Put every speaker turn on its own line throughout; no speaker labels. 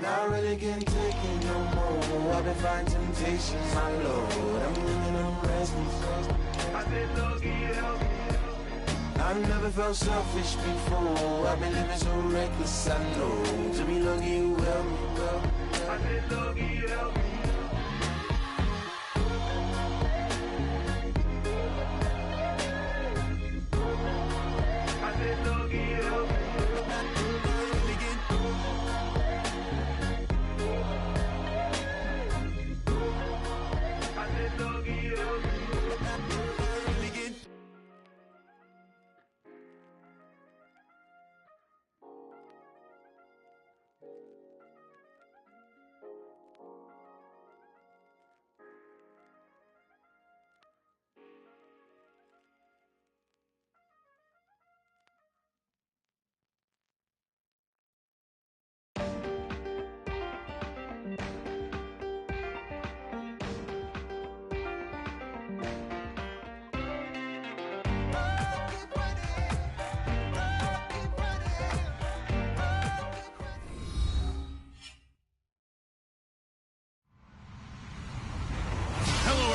Not really getting taken no more. I've been fighting temptations, my Lord. I'm living on restless. I said, Lord, can you help me? I've never felt selfish before. I've been living so reckless, I know. To me, Lord, can you help me? I said, Lord, can you help me? I said, Lord, can you help me?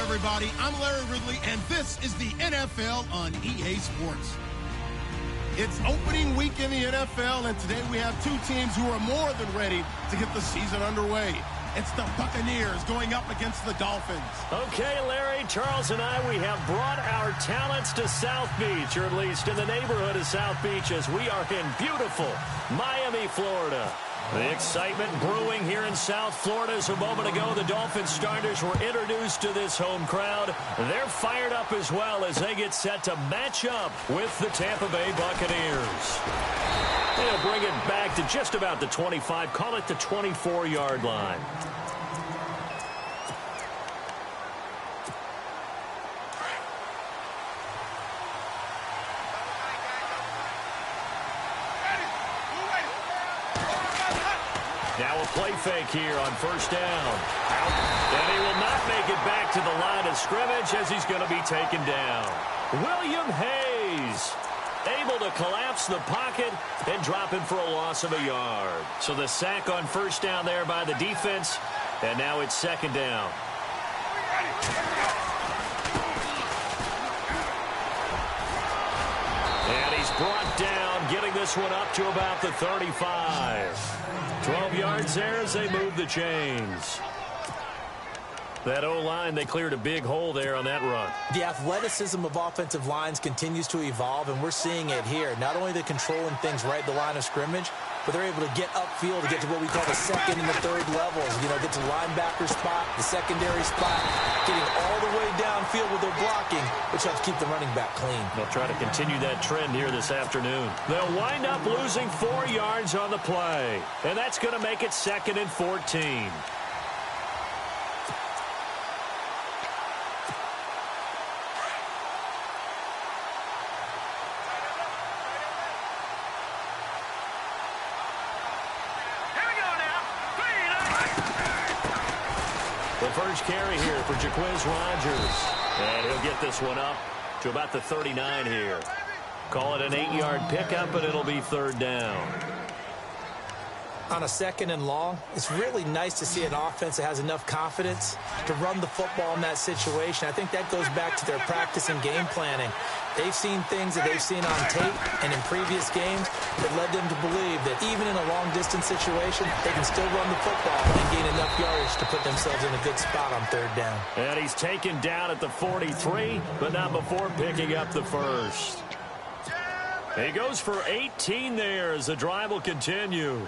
Everybody, I'm Larry Ridley, and this is the NFL on EA Sports. It's opening week in the NFL, and today we have two teams who are more than ready to get the season underway. It's the Buccaneers going up against the Dolphins.
Okay, Larry, Charles and I, we have brought our talents to South Beach, or at least in the neighborhood of South Beach, as we are in beautiful Miami, Florida. The excitement brewing here in South Florida. As a moment ago, the Dolphins starters were introduced to this home crowd. They're fired up as well as they get set to match up with the Tampa Bay Buccaneers. They'll bring it back to just about the 25, call it the 24-yard line. Now a play fake here on first down. And he will not make it back to the line of scrimmage as he's going to be taken down. William Hayes able to collapse the pocket and drop in for a loss of a yard. So the sack on first down there by the defense, and now it's second down. And he's brought down, getting this one up to about the 35. 12 yards there as they move the chains. That O-line, they cleared a big hole there on that run.
The athleticism of offensive lines continues to evolve, and we're seeing it here. Not only they're controlling things right at the line of scrimmage, but they're able to get upfield to get to what we call the second and the third levels. You know, get to linebacker spot, the secondary spot, getting all the way downfield with their blocking, which helps keep the running back clean.
They'll try to continue that trend here this afternoon. They'll wind up losing 4 yards on the play, and that's going to make it 2nd and 14. First carry here for Jaquiz Rogers. And he'll get this one up to about the 39 here. Call it an 8-yard pickup, and it'll be third down.
On a second and long, it's really nice to see an offense that has enough confidence to run the football in that situation. I think that goes back to their practice and game planning. They've seen things that they've seen on tape and in previous games that led them to believe that even in a long-distance situation, they can still run the football and gain enough yardage to put themselves in a good spot on third down.
And he's taken down at the 43, but not before picking up the first. He goes for 18 there as the drive will continue.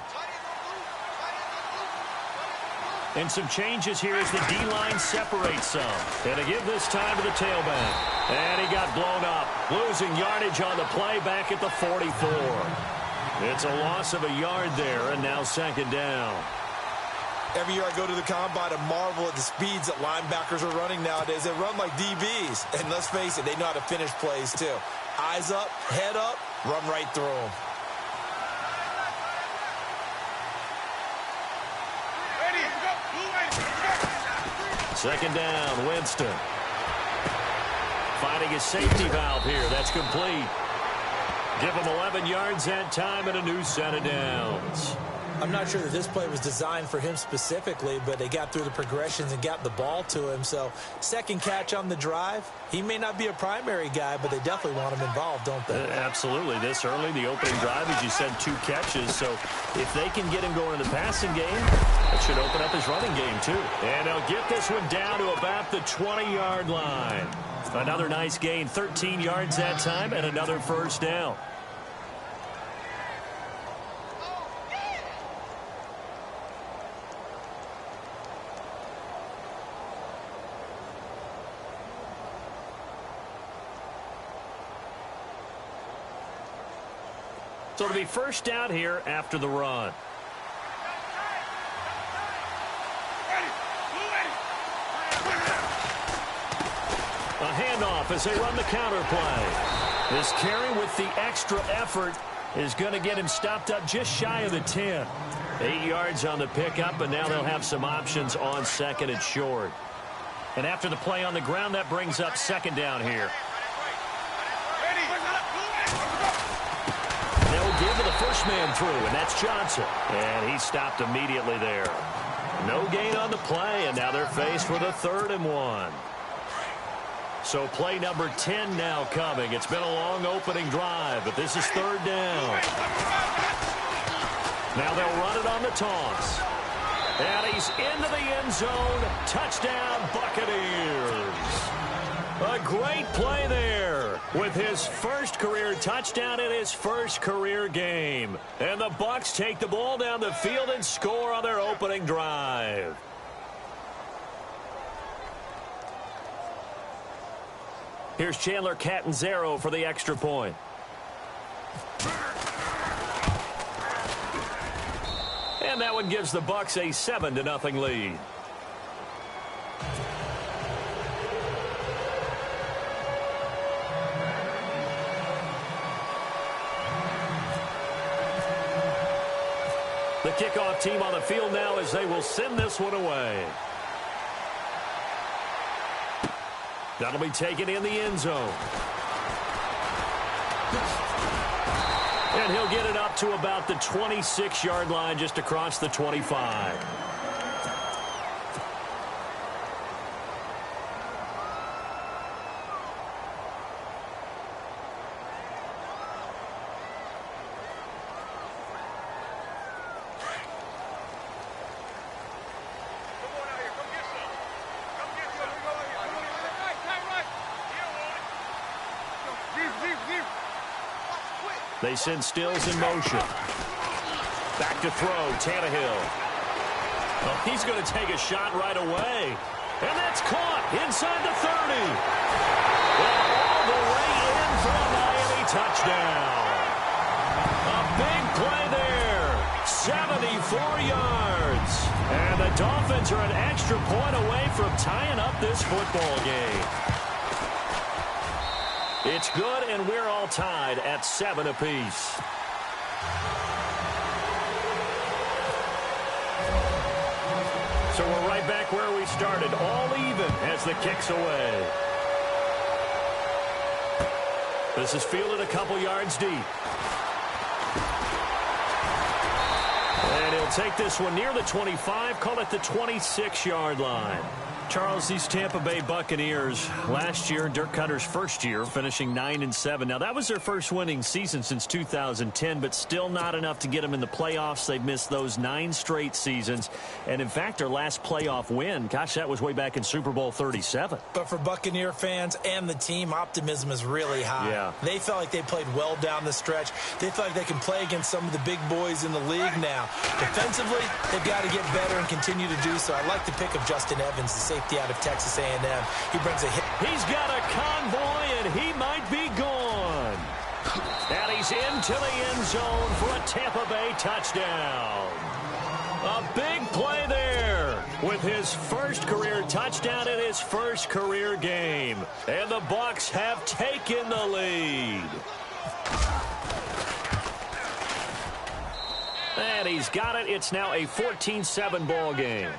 And some changes here as the D-line separates some. And to give this time to the tailback. And he got blown up. Losing yardage on the play back at the 44. It's a loss of a yard there, and now second down.
Every year I go to the combine and marvel at the speeds that linebackers are running nowadays. They run like DBs. And let's face it, they know how to finish plays too. Eyes up, head up, run right through them.
Second down, Winston. Finding his safety valve here. That's complete. Give him 11 yards that time and a new set of downs.
I'm not sure that this play was designed for him specifically, but they got through the progressions and got the ball to him. So second catch on the drive. He may not be a primary guy, but they definitely want him involved, don't they?
Absolutely. This early, the opening drive, as you said, 2 catches. So if they can get him going in the passing game, it should open up his running game too. And they'll get this one down to about the 20-yard line. Another nice gain, 13 yards that time, and another first down. So it'll be first down here after the run. A handoff as they run the counter play. This carry with the extra effort is going to get him stopped up just shy of the 10. 8 yards on the pickup, and now they'll have some options on second and short. And after the play on the ground, that brings up second down here. They'll give to the first man through, and that's Johnson. And he stopped immediately there. No gain on the play, and now they're faced with a 3rd and 1. So play number 10 now coming. It's been a long opening drive, but this is 3rd down. Now they'll run it on the toss. And he's into the end zone. Touchdown, Buccaneers. A great play there with his first career touchdown in his first career game. And the Bucs take the ball down the field and score on their opening drive. Here's Chandler Catanzaro for the extra point. And that one gives the Bucs a 7-0 lead. The kickoff team on the field now as they will send this one away. That'll be taken in the end zone. And he'll get it up to about the 26-yard line, just across the 25. They send Stills in motion. Back to throw, Tannehill. Oh, he's going to take a shot right away. And that's caught inside the 30. And all the way in for a Miami touchdown. A big play there. 74 yards. And the Dolphins are an extra point away from tying up this football game. It's good, and we're all tied at 7 apiece. So we're right back where we started, all even as the kick's away. This is fielded a couple yards deep. And he'll take this one near the 25, call it the 26-yard line. Charles, these Tampa Bay Buccaneers, last year, Dirk Cutter's first year, finishing 9-7. Now, that was their first winning season since 2010, but still not enough to get them in the playoffs. They've missed those 9 straight seasons. And, in fact, their last playoff win, gosh, that was way back in Super Bowl 37.
But for Buccaneer fans and the team, optimism is really high.
Yeah.
They felt like they played well down the stretch. They feel like they can play against some of the big boys in the league now. Defensively, they've got to get better and continue to do so. I like the pick of Justin Evans, the safety out of Texas A&M. He brings a hit.
He's got a convoy, and he might be gone. And he's into the end zone for a Tampa Bay touchdown. A big play there with his first career touchdown in his first career game. And the Bucs have taken the lead. And he's got it. It's now a 14-7 ball game.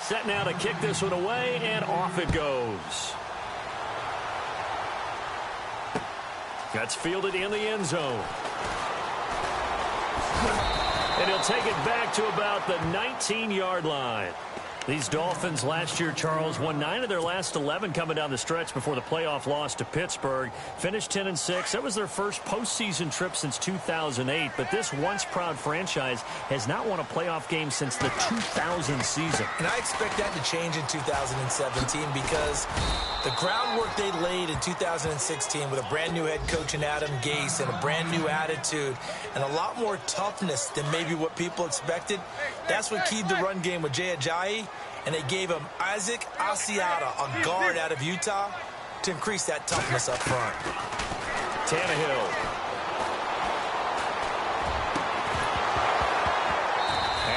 Set now to kick this one away, and off it goes. That's fielded in the end zone. And he'll take it back to about the 19-yard line. These Dolphins last year, Charles, won 9 of their last 11 coming down the stretch before the playoff loss to Pittsburgh. Finished 10-6. That was their first postseason trip since 2008. But this once-proud franchise has not won a playoff game since the 2000 season.
And I expect that to change in 2017 because the groundwork they laid in 2016 with a brand-new head coach in Adam Gase and a brand-new attitude and a lot more toughness than maybe what people expected, that's what keyed the run game with Jay Ajayi. And they gave him Isaac Asiata, a guard out of Utah, to increase that toughness up front.
Tannehill.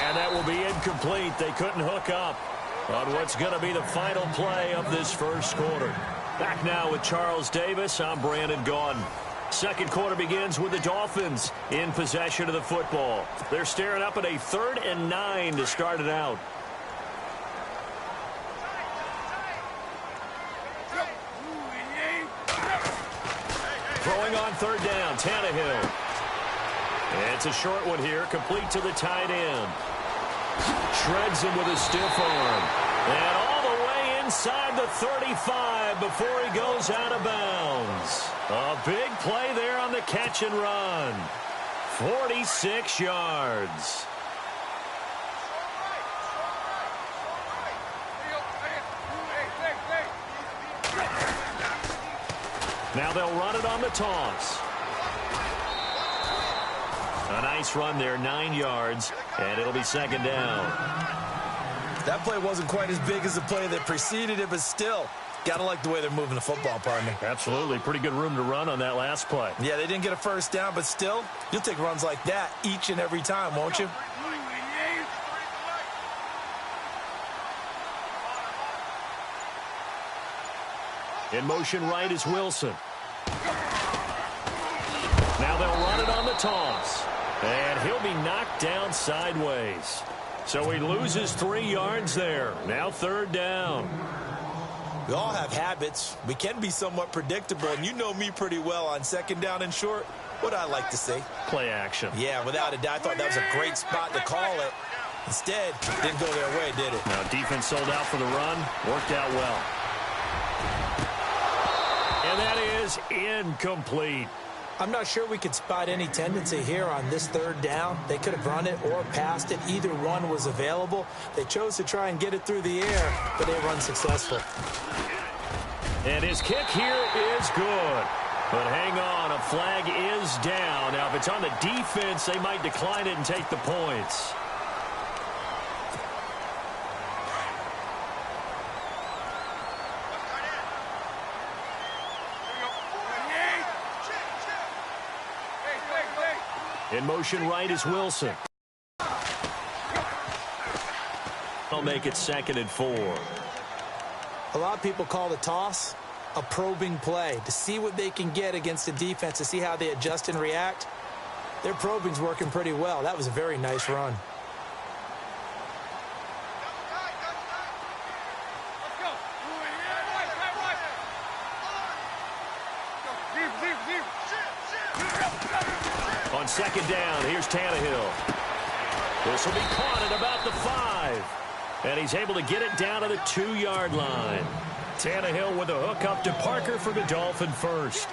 And that will be incomplete. They couldn't hook up on what's going to be the final play of this first quarter. Back now with Charles Davis. I'm Brandon Gaudin. Second quarter begins with the Dolphins in possession of the football. They're staring up at a 3rd and 9 to start it out. Throwing on 3rd down, Tannehill. And it's a short one here, complete to the tight end. Shreds him with a stiff arm. And all the way inside the 35 before he goes out of bounds. A big play there on the catch and run. 46 yards. Now they'll run it on the toss. A nice run there, 9 yards, and it'll be 2nd down.
That play wasn't quite as big as the play that preceded it, but still, got to like the way they're moving the football, partner.
Absolutely. Pretty good room to run on that last play.
Yeah, they didn't get a first down, but still, you'll take runs like that each and every time, won't you?
In motion right is Wilson. Now they'll run it on the toss. And he'll be knocked down sideways. So he loses 3 yards there. Now 3rd down.
We all have habits. We can be somewhat predictable, and you know me pretty well on 2nd down and short. What I like to see.
Play action.
Yeah, without a doubt. I thought that was a great spot to call it. Instead, didn't go their way, did it?
Now defense sold out for the run. Worked out well. And that is incomplete.
I'm not sure we could spot any tendency here on this 3rd down. They could have run it or passed it. Either one was available. They chose to try and get it through the air, but they were unsuccessful.
And his kick here is good. But hang on, a flag is down. Now, if it's on the defense, they might decline it and take the points. In motion right is Wilson. They'll make it 2nd and 4.
A lot of people call the toss a probing play to see what they can get against the defense, to see how they adjust and react. Their probing's working pretty well. That was a very nice run.
On 2nd down, here's Tannehill. This will be caught at about the 5. And he's able to get it down to the 2-yard line. Tannehill with a hook up to Parker for the Dolphin first.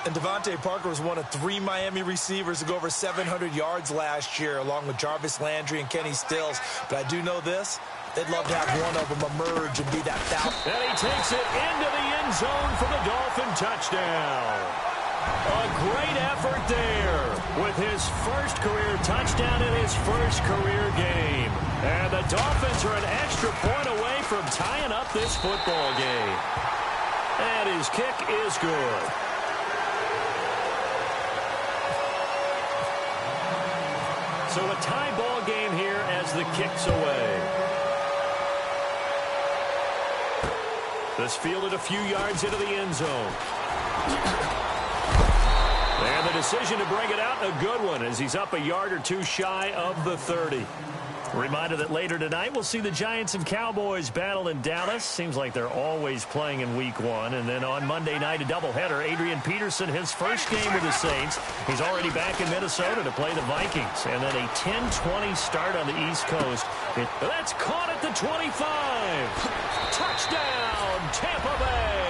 And Devontae Parker was one of 3 Miami receivers to go over 700 yards last year, along with Jarvis Landry and Kenny Stills. But I do know this. They'd love to have one of them emerge and be that foul.
And he takes it into the end zone for the Dolphin touchdown. A great effort there with his first career touchdown in his first career game. And the Dolphins are an extra point away from tying up this football game. And his kick is good. So a tie ball game here as the kick's away. This fielded a few yards into the end zone. And the decision to bring it out, a good one, as he's up a yard or two shy of the 30. Reminder that later tonight we'll see the Giants and Cowboys battle in Dallas. Seems like they're always playing in week 1. And then on Monday night, a doubleheader. Adrian Peterson, his first game with the Saints. He's already back in Minnesota to play the Vikings. And then a 10-20 start on the East Coast. That's caught at the 25. Touchdown, Tampa Bay.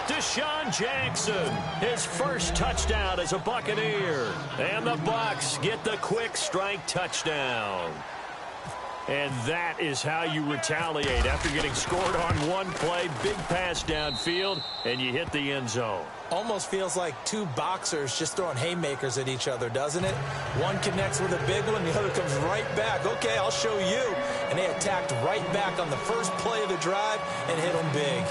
Deshaun Jackson, his first touchdown as a Buccaneer. And the Bucs get the quick strike touchdown. And that is how you retaliate after getting scored on one play, big pass downfield, and you hit the end zone.
Almost feels like two boxers just throwing haymakers at each other, doesn't it? One connects with a big one, the other comes right back. Okay, I'll show you. And they attacked right back on the first play of the drive and hit them big.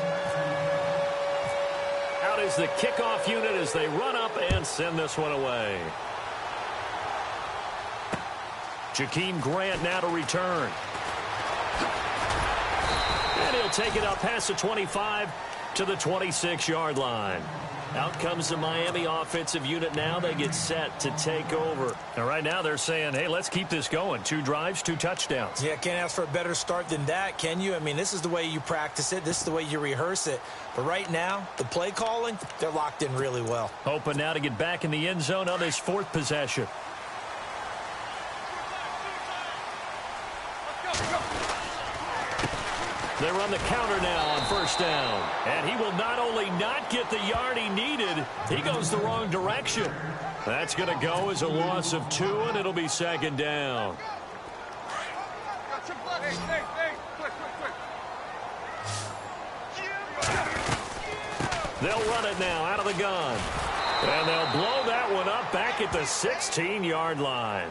Out is the kickoff unit as they run up and send this one away. Jakeem Grant now to return. And he'll take it up past the 25 to the 26-yard line. Out comes the Miami offensive unit now. They get set to take over. And right now they're saying, hey, let's keep this going. 2 drives, 2 touchdowns.
Yeah, can't ask for a better start than that, can you? I mean, this is the way you practice it. This is the way you rehearse it. But right now, the play calling, they're locked in really well.
Hoping now to get back in the end zone on this 4th possession. They run the counter now on first down. And he will not only not get the yard he needed, he goes the wrong direction. That's going to go as a loss of 2, and it'll be 2nd down. They'll run it now out of the gun. And they'll blow that one up back at the 16-yard line.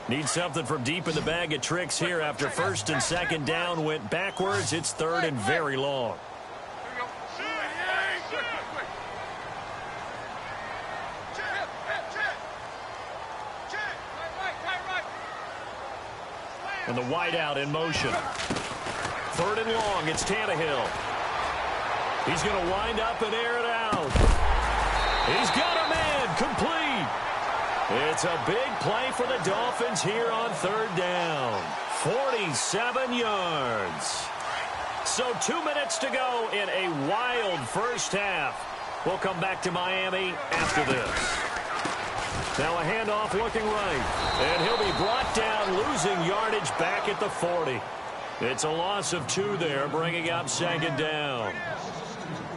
Need something from deep in the bag of tricks here after 1st and 2nd down went backwards. It's 3rd and very long. And the wideout in motion. 3rd and long. It's Tannehill. He's going to wind up and air it out. He's got a man complete. It's a big play for the Dolphins here on 3rd down. 47 yards. So 2 minutes to go in a wild first half. We'll come back to Miami after this. Now a handoff looking right. And he'll be brought down, losing yardage back at the 40. It's a loss of 2 there, bringing up 2nd down.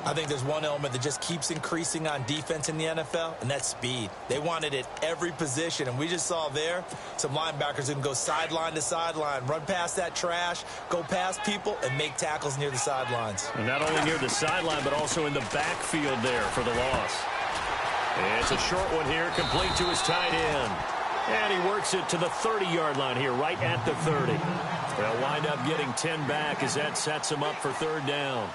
I think there's one element that just keeps increasing on defense in the NFL, and that's speed. They want it at every position, and we just saw there some linebackers who can go sideline to sideline, run past that trash, go past people, and make tackles near the sidelines.
And not only near the sideline, but also in the backfield there for the loss. It's a short one here, complete to his tight end. And he works it to the 30-yard line here, right at the 30. They'll wind up getting 10 back as that sets him up for 3rd down.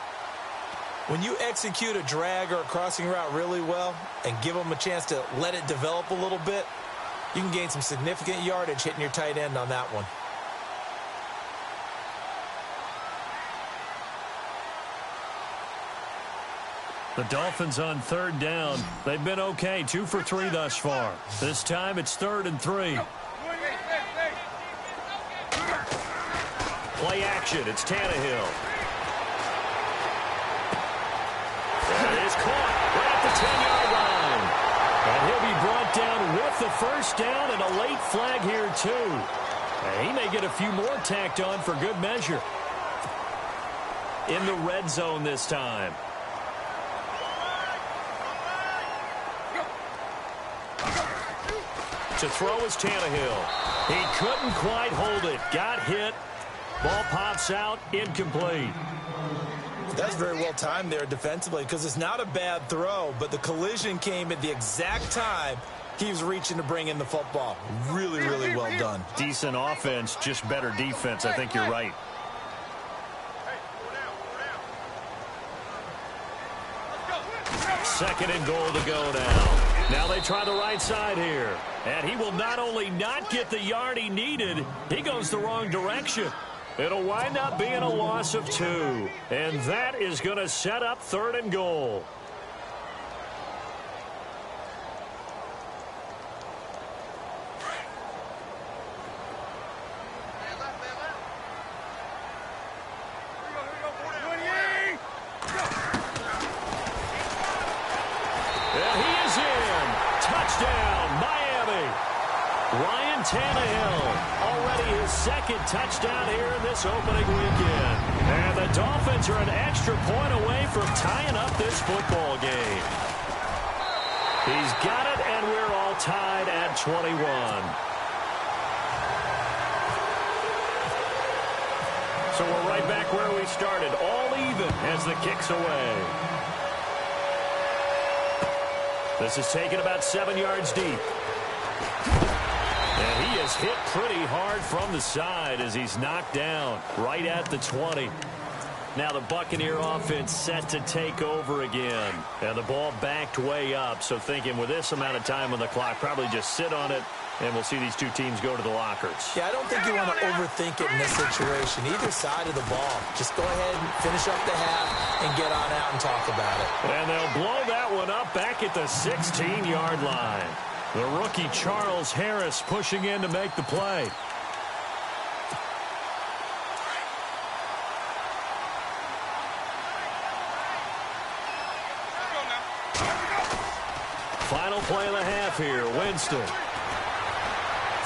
When you execute a drag or a crossing route really well and give them a chance to let it develop a little bit, you can gain some significant yardage hitting your tight end on that one.
The Dolphins on 3rd down. They've been okay, 2 for 3 thus far. This time it's 3rd and 3. Play action. It's Tannehill. It is caught right at the 10-yard line. And he'll be brought down with the first down and a late flag here, too. And he may get a few more tacked on for good measure. In the red zone this time. To throw is Tannehill. He couldn't quite hold it. Got hit. Ball pops out. Incomplete.
That's very well timed there defensively because it's not a bad throw, but the collision came at the exact time he was reaching to bring in the football. Really, really well done.
Decent offense, just better defense. I think you're right. Second and goal to go now. Now they try the right side here. And he will not only not get the yard he needed, he goes the wrong direction. It'll wind up being a loss of 2. And that is going to set up 3rd and goal. Ryan Tannehill, already his 2nd touchdown here in this opening weekend. And the Dolphins are an extra point away from tying up this football game. He's got it, and we're all tied at 21. So we're right back where we started, all even as the kick's away. This is taken about 7 yards deep. And he is hit pretty hard from the side as he's knocked down right at the 20. Now the Buccaneer offense set to take over again. And the ball backed way up. So thinking with this amount of time on the clock, probably just sit on it, and we'll see these two teams go to the lockers.
Yeah, I don't think you want to overthink it in this situation. Either side of the ball. Just go ahead and finish up the half and get on out and talk about it.
And they'll blow that one up back at the 16-yard line. The rookie Charles Harris pushing in to make the play. Final play of the half here. Winston.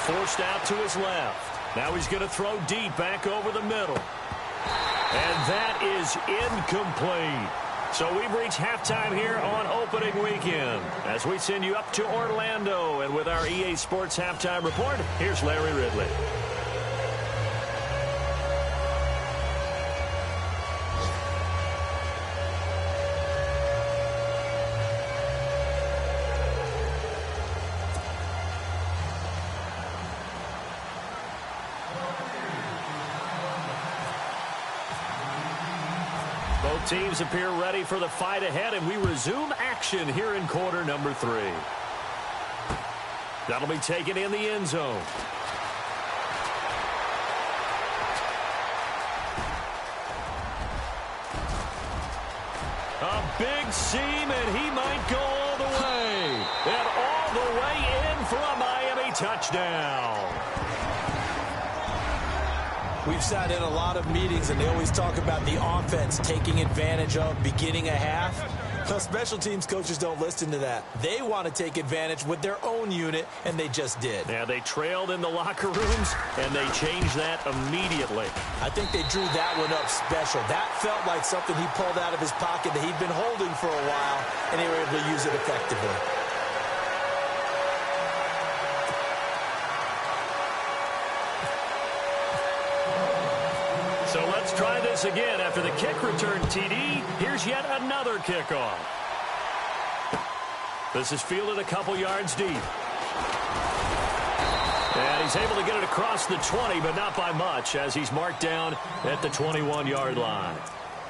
Forced out to his left. Now he's going to throw deep back over the middle. And that is incomplete. So we've reached halftime here on opening weekend as we send you up to Orlando. And with our EA Sports Halftime Report, here's Larry Ridley. Both teams appear ready for the fight ahead, and we resume action here in quarter number 3. That'll be taken in the end zone. A big seam, and he might go all the way. And all the way in for a Miami touchdown.
We've sat in a lot of meetings, and they always talk about the offense taking advantage of beginning a half. Now, special teams coaches don't listen to that. They want to take advantage with their own unit, and they just did.
Yeah, they trailed in the locker rooms, and they changed that immediately.
I think they drew that one up special. That felt like something he pulled out of his pocket that he'd been holding for a while, and they were able to use it effectively.
So let's try this again. After the kick return TD, here's yet another kickoff. This is fielded a couple yards deep. And he's able to get it across the 20, but not by much, as he's marked down at the 21-yard line.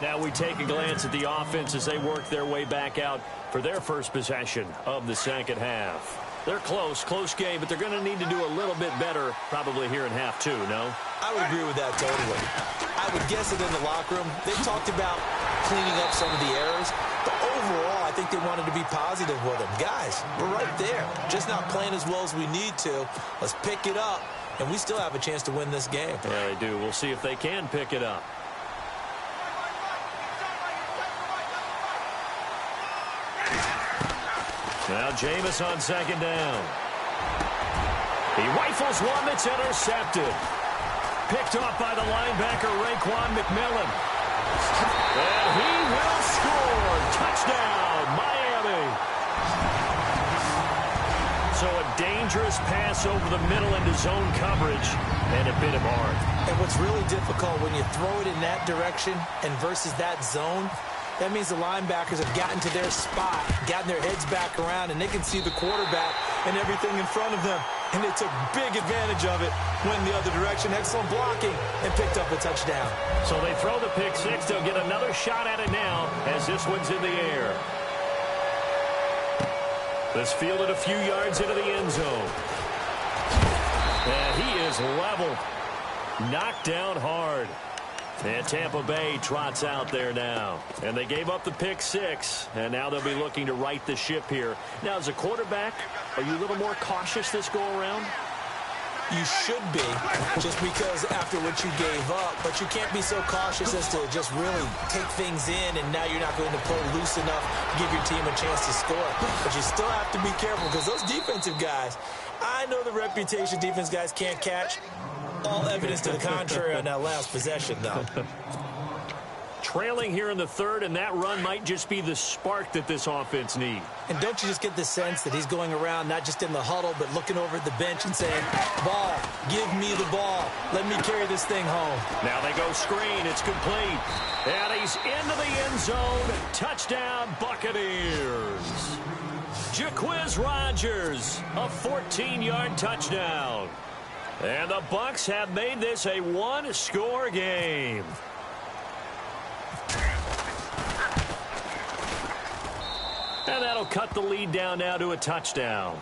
Now we take a glance at the offense as they work their way back out for their first possession of the second half. They're close game, but they're going to need to do a little bit better probably here in half 2, no?
I would agree with that totally. I would guess that in the locker room, they talked about cleaning up some of the errors, but overall, I think they wanted to be positive with them. Guys, we're right there, just not playing as well as we need to. Let's pick it up, and we still have a chance to win this game.
Yeah, they do. We'll see if they can pick it up. Now Jameis on second down. He rifles one that's intercepted. Picked off by the linebacker, Raekwon McMillan. And he will score. Touchdown, Miami. So a dangerous pass over the middle into zone coverage, and it bit him hard.
And what's really difficult when you throw it in that direction and versus that zone, that means the linebackers have gotten to their spot, gotten their heads back around, and they can see the quarterback and everything in front of them. And they took big advantage of it, went the other direction, excellent blocking, and picked up a touchdown.
So they throw the pick six. They'll get another shot at it now as this one's in the air. This fielded a few yards into the end zone. And he is leveled. Knocked down hard. And Tampa Bay trots out there now. And they gave up the pick 6. And now they'll be looking to right the ship here. Now, as a quarterback, are you a little more cautious this go-around?
You should be, just because after what you gave up. But you can't be so cautious as to just really take things in, and now you're not going to play loose enough to give your team a chance to score. But you still have to be careful, because those defensive guys, I know the reputation defense guys can't catch. All evidence to the contrary on that last possession, though.
Trailing here in the third, and that run might just be the spark that this offense needs.
And don't you just get the sense that he's going around not just in the huddle, but looking over at the bench and saying, ball, give me the ball. Let me carry this thing home.
Now they go screen. It's complete. And he's into the end zone. Touchdown, Buccaneers. Jaquiz Rodgers, a 14-yard touchdown. And the Bucs have made this a one-score game. And that'll cut the lead down now to a touchdown.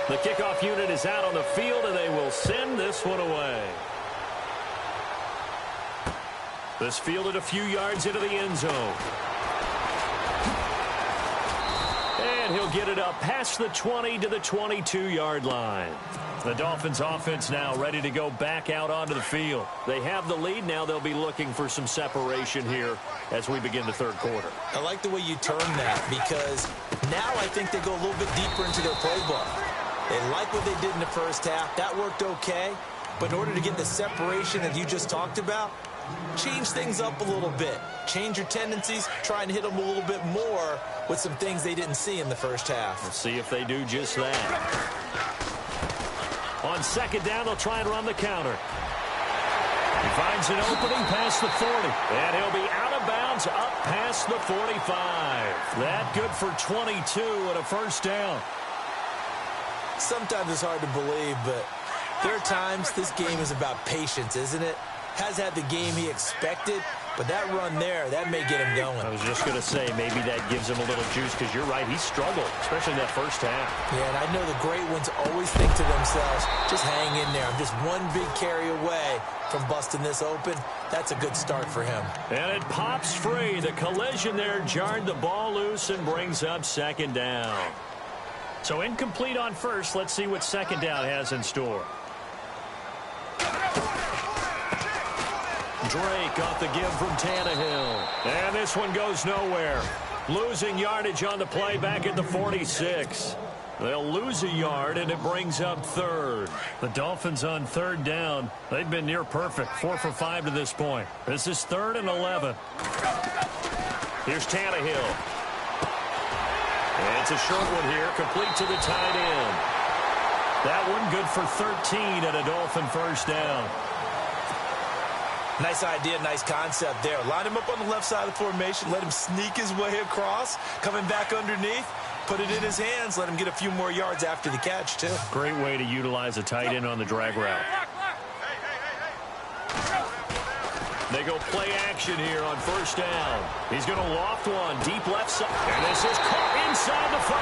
The kickoff unit is out on the field, and they will send this one away. This fielded a few yards into the end zone. And he'll get it up past the 20 to the 22-yard line. The Dolphins offense now ready to go back out onto the field. They have the lead. Now they'll be looking for some separation here as we begin the third quarter.
I like the way you term that, because now I think they go a little bit deeper into their playbook. They like what they did in the first half. That worked okay. But in order to get the separation that you just talked about, change things up a little bit. Change your tendencies. Try and hit them a little bit more with some things they didn't see in the first half.
Let's see if they do just that. On second down, they'll try and run the counter. He finds an opening past the 40. And he'll be out of bounds up past the 45. That good for 22 and a first down.
Sometimes it's hard to believe, but there are times this game is about patience, isn't it? Has had the game he expected, but that run there, that may get him going.
I was just going to say, maybe that gives him a little juice, because you're right, he struggled, especially in that first half.
Yeah, and I know the great ones always think to themselves, just hang in there. I'm just one big carry away from busting this open. That's a good start for him. And
it pops free. The collision there jarred the ball loose and brings up second down. So incomplete on first. Let's see what second down has in store. Drake off the give from Tannehill. And this one goes nowhere. Losing yardage on the play back at the 46. They'll lose a yard, and it brings up third. The Dolphins on third down. They've been near perfect. 4 for 5 to this point. This is 3rd and 11. Here's Tannehill. And it's a short one here, complete to the tight end. That one good for 13 and a Dolphin first down.
Nice idea, nice concept there. Line him up on the left side of the formation, let him sneak his way across, coming back underneath, put it in his hands, let him get a few more yards after the catch, too.
Great way to utilize a tight end on the drag route. They go play action here on first down. He's going to loft one deep left side. And this is caught inside the 5.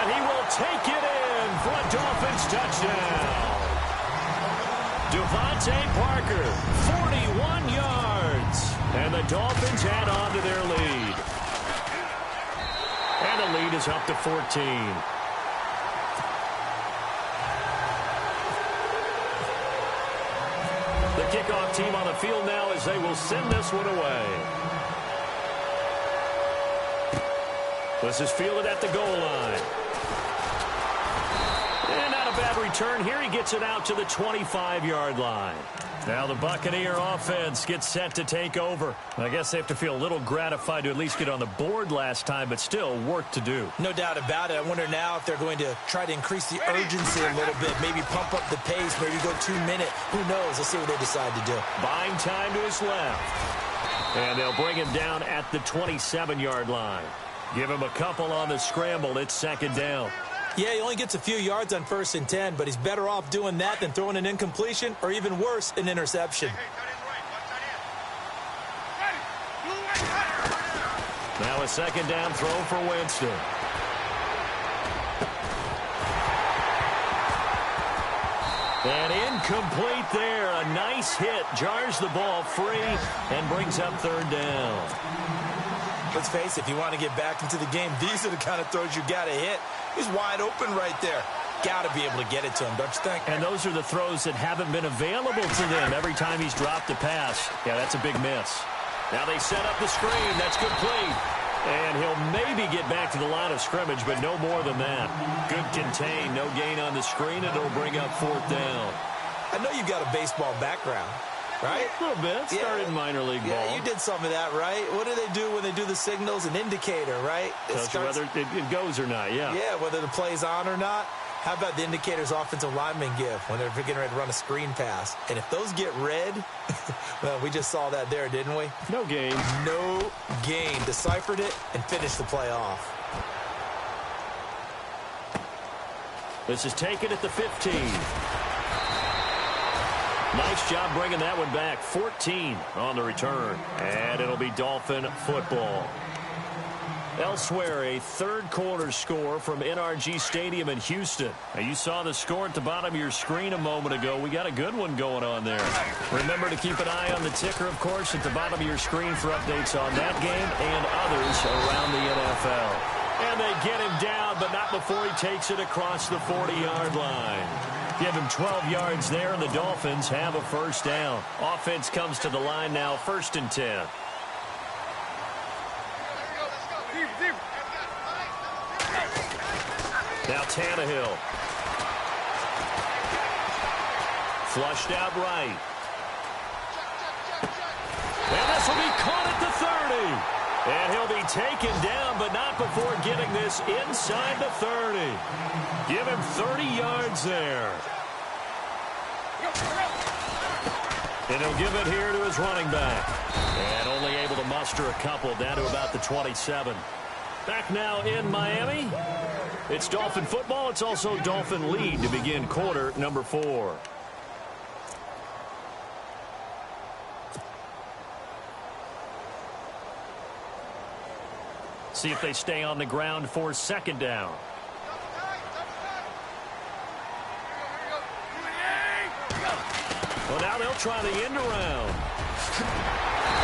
And he will take it in for a Dolphins touchdown. Devontae Parker, 41 yards. And the Dolphins add on to their lead. And the lead is up to 14. The kickoff team on the field now as they will send this one away. This is fielded at the goal line. And not a bad return here. He gets it out to the 25-yard line. Now the Buccaneer offense gets set to take over. I guess they have to feel a little gratified to at least get on the board last time, but still work to do.
No doubt about it. I wonder now if they're going to try to increase the urgency a little bit, maybe pump up the pace, maybe go 2-minute. Who knows? Let's see what they decide to do.
Buying time to his left. And they'll bring him down at the 27-yard line. Give him a couple on the scramble. It's second down.
Yeah, he only gets a few yards on 1st and 10, but he's better off doing that than throwing an incompletion or even worse, an interception.
Now a 2nd down throw for Winston. And incomplete there. A nice hit. Jars the ball free and brings up 3rd down.
Let's face it, if you want to get back into the game, these are the kind of throws you got to hit. He's wide open right there. Got to be able to get it to him, don't you think?
And those are the throws that haven't been available to them every time he's dropped a pass. Yeah, that's a big miss. Now they set up the screen. That's complete. And he'll maybe get back to the line of scrimmage, but no more than that. Good contain, no gain on the screen, and it'll bring up 4th down.
I know you've got a baseball background, right?
A little bit. Started in minor league ball.
Yeah, you did some of that, right? What do they do when they do the signals? An indicator, right?
Tells you whether it goes or not, yeah.
Yeah, whether the play's on or not. How about the indicators offensive linemen give when they're getting ready to run a screen pass? And if those get red, well, we just saw that there, didn't we?
No gain.
No gain. Deciphered it and finished the play off.
This is taken at the 15. Nice job bringing that one back. 14 on the return. And it'll be Dolphin football. Elsewhere, a 3rd quarter score from NRG Stadium in Houston. Now, you saw the score at the bottom of your screen a moment ago. We got a good one going on there. Remember to keep an eye on the ticker, of course, at the bottom of your screen for updates on that game and others around the NFL. And they get him down, but not before he takes it across the 40-yard line. Give him 12 yards there, and the Dolphins have a 1st down. Offense comes to the line now, 1st and 10. Now Tannehill. Flushed out right. And this will be caught at the 30. And he'll be taken down, but not before getting this inside the 30. Give him 30 yards there. And he'll give it here to his running back. And only able to muster a couple down to about the 27. Back now in Miami. It's Dolphin football. It's also Dolphin lead to begin quarter number 4. See if they stay on the ground for 2nd down. Well, now they'll try the end around.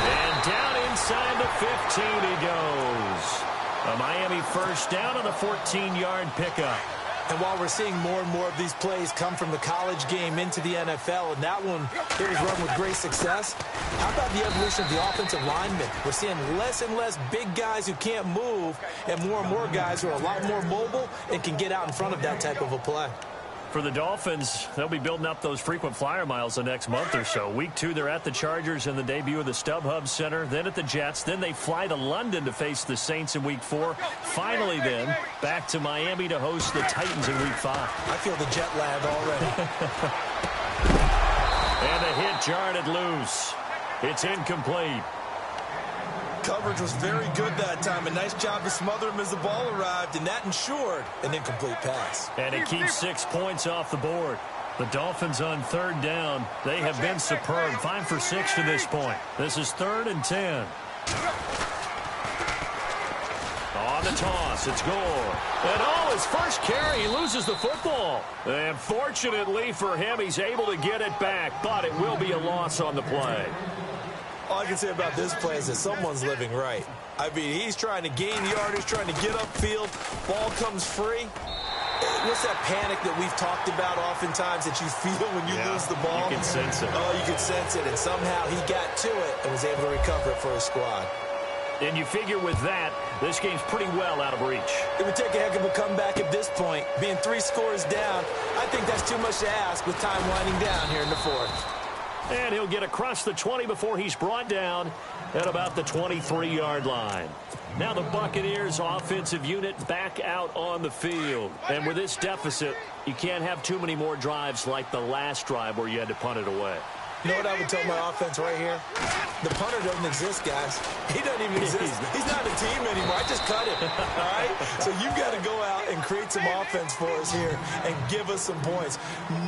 And down inside the 15 he goes. A Miami 1st down on the 14-yard pickup.
And while we're seeing more and more of these plays come from the college game into the NFL, and that one, it was run with great success, how about the evolution of the offensive linemen? We're seeing less and less big guys who can't move and more guys who are a lot more mobile and can get out in front of that type of a play.
For the Dolphins, they'll be building up those frequent flyer miles the next month or so. Week 2, they're at the Chargers in the debut of the StubHub Center, then at the Jets. Then they fly to London to face the Saints in Week 4. Finally, then, back to Miami to host the Titans in Week 5.
I feel the jet lag already.
And a hit jarred loose. It's incomplete.
Coverage was very good that time. A nice job to smother him as the ball arrived, and that ensured an incomplete pass.
And it keeps 6 points off the board. The Dolphins on 3rd down. They have been superb. 5 for 6 to this point. This is 3rd and 10. On the toss, it's Gore. And his first carry, he loses the football. And fortunately for him, he's able to get it back, but it will be a loss on the play.
All I can say about this play is that someone's living right. I mean, he's trying to gain yardage, trying to get upfield. Ball comes free. What's that panic that we've talked about oftentimes that you feel when you lose the ball?
You can sense it.
Oh, you can sense it. And somehow he got to it and was able to recover it for his squad.
And you figure with that, this game's pretty well out of reach.
It would take a heck of a comeback at this point. Being 3 scores down, I think that's too much to ask with time winding down here in the 4th.
And he'll get across the 20 before he's brought down at about the 23-yard line. Now the Buccaneers offensive unit back out on the field. And with this deficit, you can't have too many more drives like the last drive where you had to punt it away.
You know what I would tell my offense right here? The punter doesn't exist, guys. He doesn't even exist. He's not a team anymore. I just cut him, all right? So you've got to go out and create some offense for us here and give us some points.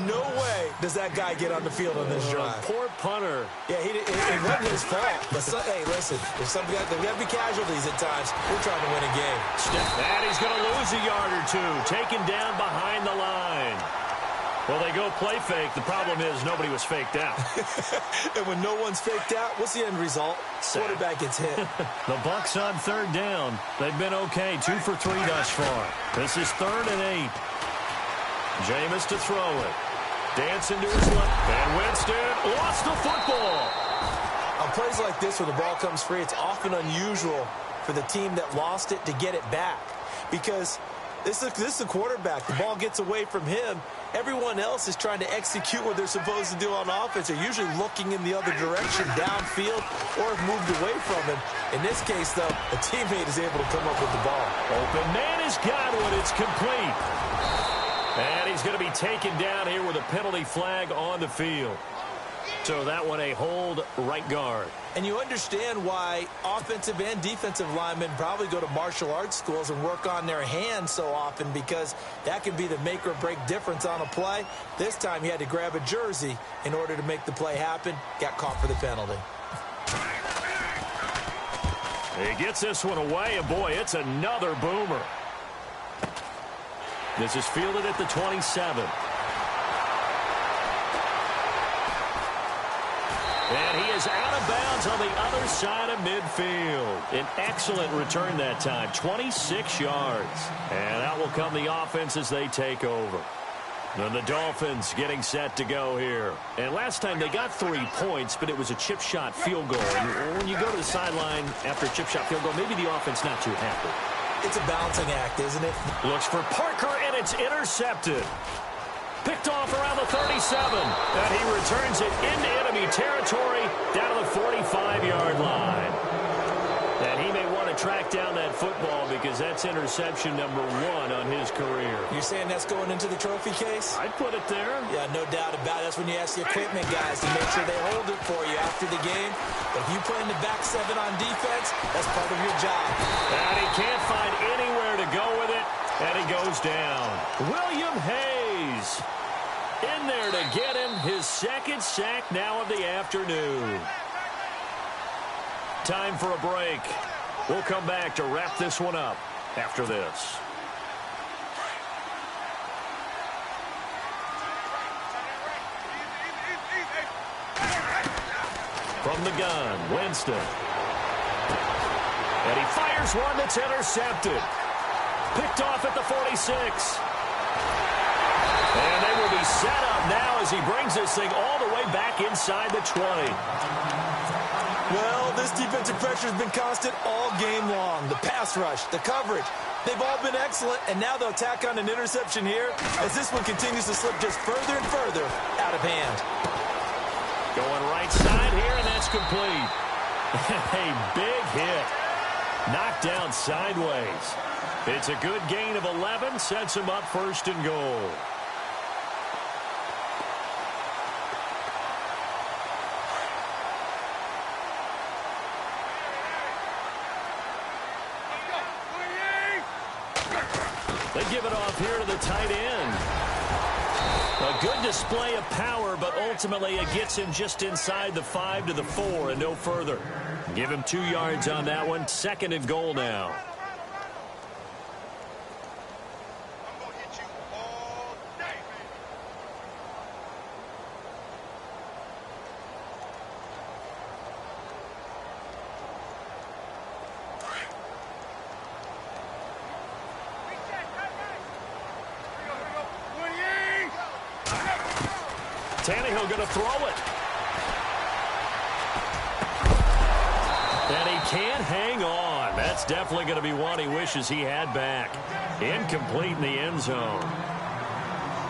No way does that guy get on the field on this drive.
Poor punter.
Yeah, it wasn't his fault. But hey, listen, there's got to be casualties at times. We're trying to win a game.
And he's going to lose a yard or two. Taken down behind the line. Well, they go play fake. The problem is nobody was faked out.
And when no one's faked out, what's the end result? Quarterback gets hit.
The Bucs on third down. They've been okay. 2 for 3 thus far. This is 3rd and 8. Jameis to throw it. Dancing to his left. And Winston lost the football.
On plays like this where the ball comes free, it's often unusual for the team that lost it to get it back. Because this is the quarterback. The ball gets away from him. Everyone else is trying to execute what they're supposed to do on offense. They're usually looking in the other direction, downfield, or have moved away from him. In this case, though, a teammate is able to come up with the ball.
Open man is Godwin. It's complete. And he's going to be taken down here with a penalty flag on the field. So that one a hold right guard.
And you understand why offensive and defensive linemen probably go to martial arts schools and work on their hands so often, because that can be the make or break difference on a play. This time he had to grab a jersey in order to make the play happen. Got caught for the penalty.
He gets this one away, and boy, it's another boomer. This is fielded at the 27. And he is out of bounds on the other side of midfield. An excellent return that time, 26 yards. And out will come the offense as they take over. And the Dolphins getting set to go here. And last time they got 3 points, but it was a chip shot field goal. And when you go to the sideline after a chip shot field goal, maybe the offense not too happy.
It's a balancing act, isn't it?
Looks for Parker, and it's intercepted. Picked off around the 37. And he returns it into enemy territory down to the 45-yard line. And he may want to track down that football because that's interception number 1 on his career.
You're saying that's going into the trophy case?
I'd put it there.
Yeah, no doubt about it. That's when you ask the equipment guys to make sure they hold it for you after the game. But if you play in the back 7 on defense, that's part of your job.
And he can't find anywhere to go with it. And he goes down. William Hayes in there to get him his 2nd sack now of the afternoon. Time for a break. We'll come back to wrap this one up after this. From the gun, Winston. And he fires one that's intercepted. Picked off at the 46. And they will be set up now as he brings this thing all the way back inside the 20.
Well, this defensive pressure has been constant all game long. The pass rush, the coverage, they've all been excellent, and now they'll tack on an interception here as this one continues to slip just further and further out of hand.
Going right side here, and that's complete. A big hit. Knocked down sideways. It's a good gain of 11, sets him up 1st and goal. They give it off here to the tight end. A good display of power, but ultimately it gets him just inside the 5 to the 4 and no further. Give him 2 yards on that one. 2nd and goal now. Tannehill going to throw it. And he can't hang on. That's definitely going to be one he wishes he had back. Incomplete in the end zone.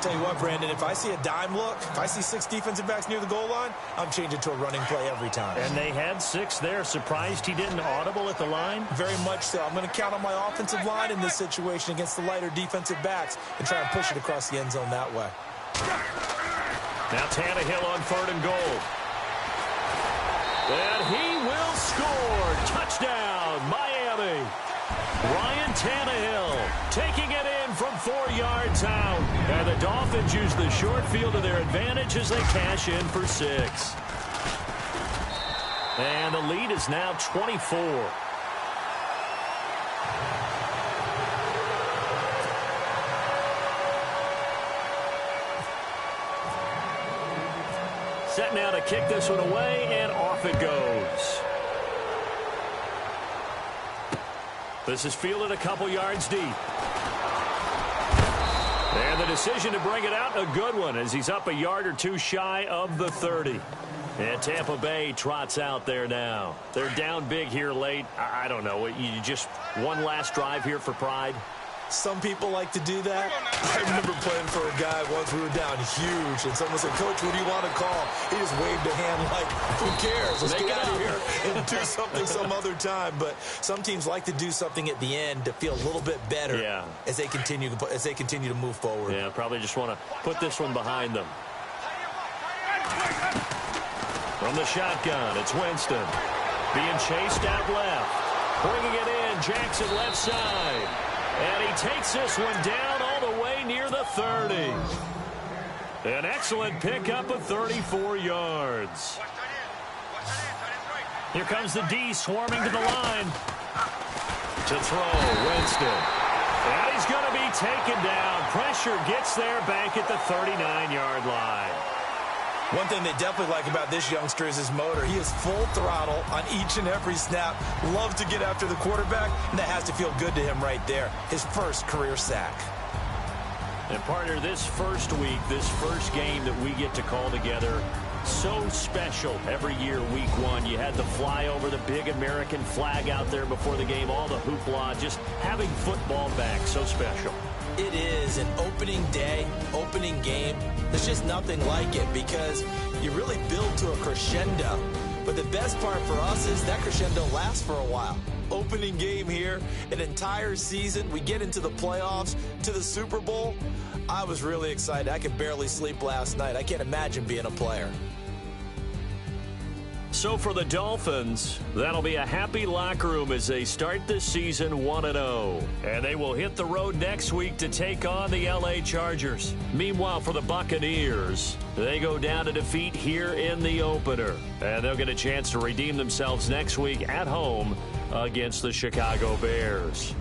Tell you what, Brandon, if I see a dime look, if I see 6 defensive backs near the goal line, I'm changing to a running play every time.
And they had 6 there. Surprised he didn't audible at the line?
Very much so. I'm going to count on my offensive line in this situation against the lighter defensive backs and try and push it across the end zone that way.
Now Tannehill on 3rd and goal. Tannehill taking it in from 4 yards out. And the Dolphins use the short field to their advantage as they cash in for 6. And the lead is now 24. Set now to kick this one away, and off it goes. This is fielded a couple yards deep. And the decision to bring it out, a good one, as he's up a yard or two shy of the 30. And Tampa Bay trots out there now. They're down big here late. I don't know. You just one last drive here for pride?
Some people like to do that. I remember playing for a guy once. We were down huge, and someone said, "Coach, what do you want to call?" He just waved a hand like, "Who cares? Let's get out of here and do something some other time." But some teams like to do something at the end to feel a little bit better as they continue to move forward.
Yeah, probably just want to put this one behind them. From the shotgun, it's Winston being chased out left, bringing it in. Jackson left side. And he takes this one down all the way near the 30. An excellent pickup of 34 yards. Here comes the D swarming to the line. To throw, Winston. And he's going to be taken down. Pressure gets there back at the 39-yard line.
One thing they definitely like about this youngster is his motor. He is full throttle on each and every snap. Loves to get after the quarterback, and that has to feel good to him right there. His first career sack.
And partner, this first week, this first game that we get to call together, so special every year, week 1. You had the flyover, the big American flag out there before the game, all the hoopla, just having football back, so special.
It is an opening day, opening game. There's just nothing like it because you really build to a crescendo. But the best part for us is that crescendo lasts for a while. Opening game here, an entire season. We get into the playoffs, to the Super Bowl. I was really excited. I could barely sleep last night. I can't imagine being a player.
So for the Dolphins, that'll be a happy locker room as they start this season 1-0. And they will hit the road next week to take on the LA Chargers. Meanwhile, for the Buccaneers, they go down to defeat here in the opener. And they'll get a chance to redeem themselves next week at home against the Chicago Bears.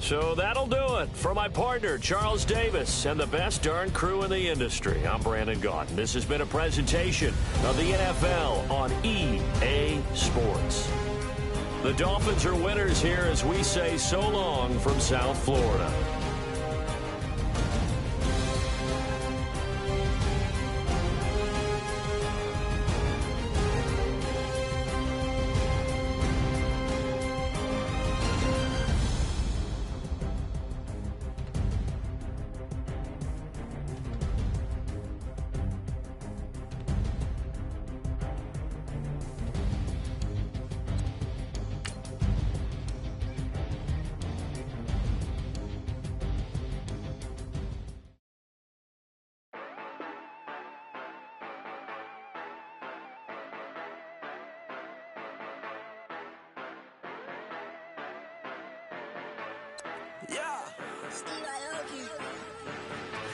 So that'll do it. For my partner, Charles Davis, and the best darn crew in the industry, I'm Brandon Gaudin. This has been a presentation of the NFL on EA Sports. The Dolphins are winners here as we say so long from South Florida.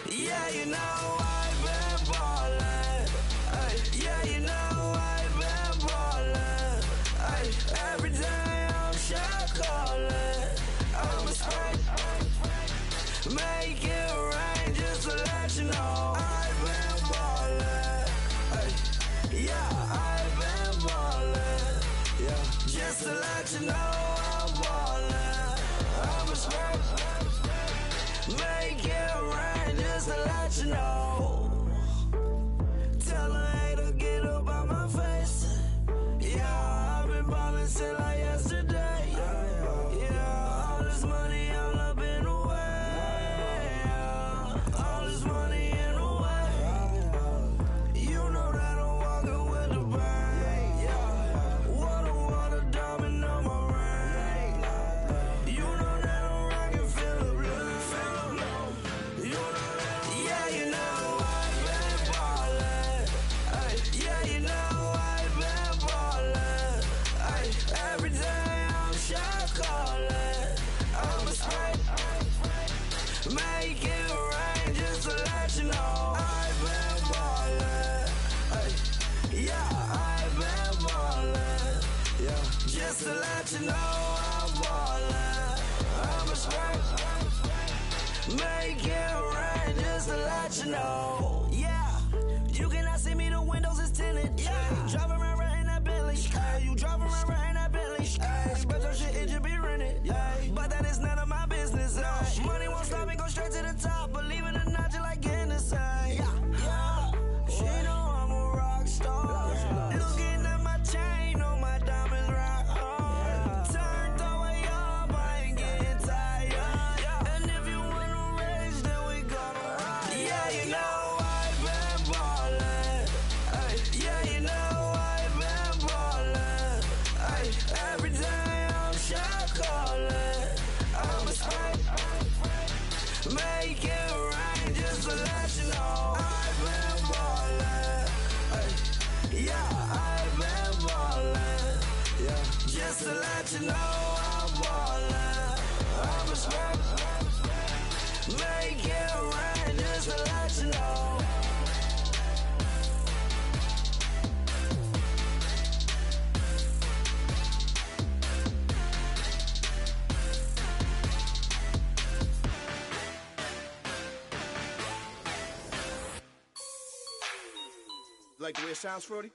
Yeah, you know I've been ballin'. Ay, yeah, you know I've been ballin'. Ay, every day I'm shot callin'. I'm a spray. Make it rain just to let you know I've been ballin'. Ay, yeah, I've been ballin'. Yeah, just to let you know I'm ballin'. I'm a spray. Make it rain just to let you know.
you know. Yeah, you cannot see me, the windows is tinted. Yeah, driving around right in that Bentley. Hey, you driving around right in that Bentley. Hey, but your shit, it just be rented. Yeah, but that is none of my business. Money won't stop me, go straight to the top. Believe it or not, you like getting the same. Yeah, she know I'm a rock star. Looking at my chain, on my diamonds rock hard. Turned the way up, I ain't getting tired. And if you wanna race, then we gonna ride. Yeah, you know I've been ballin'. Yeah, you know I've been ballin'. Every day I'm shot callin'. I'm a spray. Make it rain just to let you know I've been ballin'. Yeah, I've been ballin'. Yeah, just to let you know I'm ballin'. I'm a spray. Make it rain just to let you know.
Like the way it sounds, Frody?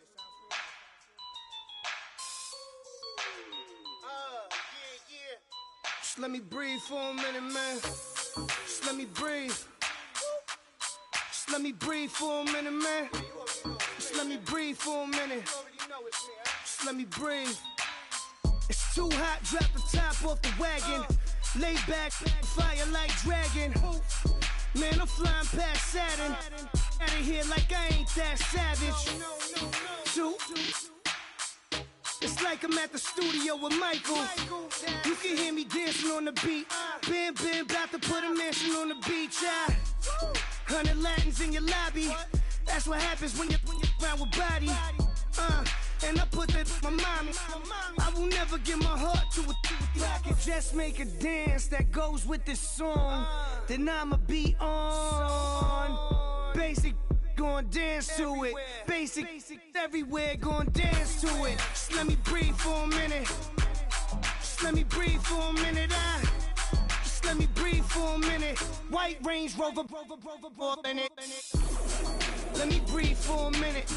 Yeah. Just let me breathe for a minute, man. Just let me breathe. Just let me breathe for a minute, man. Just let me breathe for a minute. Just let me breathe. It's too hot, drop the top off the wagon. Lay back, fire like dragon. Man, I'm flying past Saturn. Out of here like I ain't that savage. Two. It's like I'm at the studio with Michael. You can hear me dancing on the beat. Bam, bam, about to put a mansion on the beach. 100 Latins in your lobby. That's what happens when you're around with body. And I put that in my mommy. I will never give my heart to a I can just make a dance that goes with this song. Then I'ma be on. Basic, gon' dance to it. Basic, everywhere, gon' dance to it. Just let me breathe for a minute. Just let me breathe for a minute. Just let me breathe for a minute. White Range Rover, in it. Let me breathe for a minute.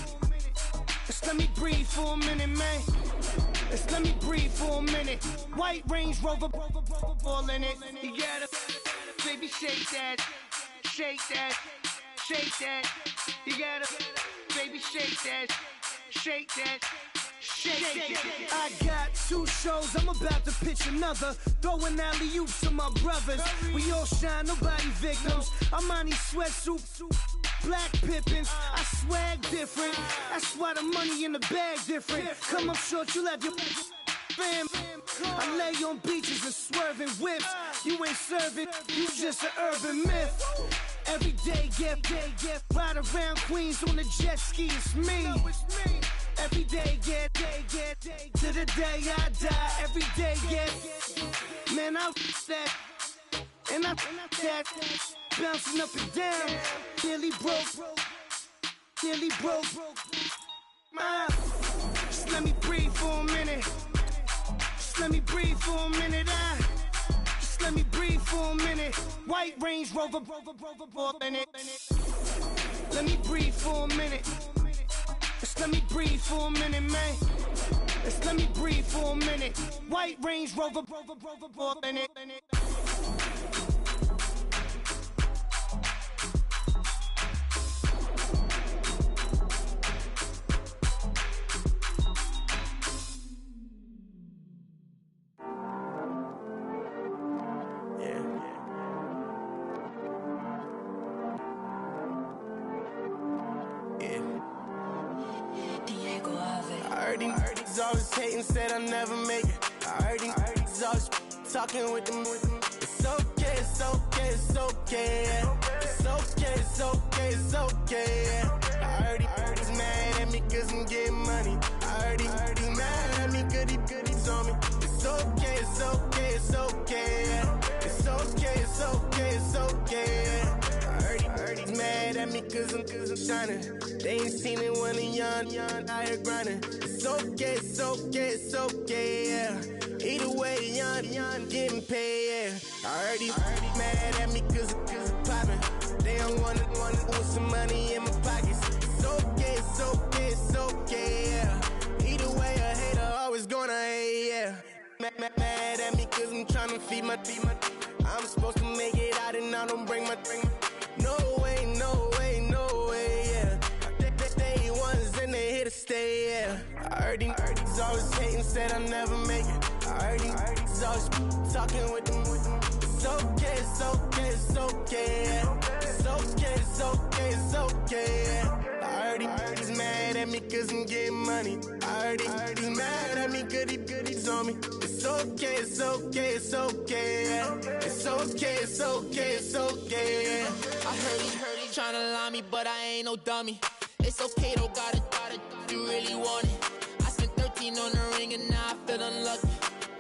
Just let me breathe for a minute, man. Just let me breathe for a minute. White Range Rover, all in it. You gotta, baby, shake that, shake that, shake that. You gotta, baby, shake that, shake that. Shake. I got 2 shows, I'm about to pitch another. Throwing alley-oops to my brothers. We all shine, nobody victims. I'm on these sweatsuits, black Pippins. I swag different. That's why the money in the bag different. Come up short, you'll have your fam. I lay on beaches and swerving whips. You ain't serving, you just an urban myth. Every day, get ride around Queens on the jet ski, it's me. Every day, get to the day I die. Every day, get man, I that and I that bouncing up and down. Nearly broke. Just let me breathe for a minute. Just let me breathe for a minute. Just let me breathe for a minute. White Range Rover, in it. Let me breathe for a minute. Just let me breathe for a minute, man. Just let me breathe for a minute. White Range Rover, in it.
Always hating, said I'll never make it. I heard these always talking with them. It's okay, it's okay, it's okay. It's okay, it's okay, it's okay. I heard he's mad at me cause I'm getting money. I heard he's mad at me cause he's on me. It's okay, it's okay, it's okay. It's okay, it's okay, it's okay. I heard he's mad at me cause I'm shining. They ain't seen it when I'm young, out here grinding. It's okay, it's okay, it's okay, yeah. Either way, young, getting paid, yeah. I heard he's mad at me cause I'm poppin'. They young one with some money in my pockets. It's okay, it's okay, it's okay, yeah. Either way, a hater always gonna hate, yeah. Mad at me cause I'm tryna feed my I'm supposed to make it out and I don't bring my no way, no way, no way, yeah. They ones and they here to stay, yeah. I heard these always hating, said I never make it. I heard these always talking with them. It's okay, it's okay, it's okay, yeah. It's okay, it's okay, it's okay, yeah. I heard he's mad at me cause I'm getting money. I heard he's mad at me cause he's on me. It's okay, it's okay, it's okay, yeah. It's okay, it's okay, it's okay, yeah.
I heard he tryna lie me, but I ain't no dummy. It's okay though, got it, you really want it. I spent 13 on the ring and now I feel unlucky.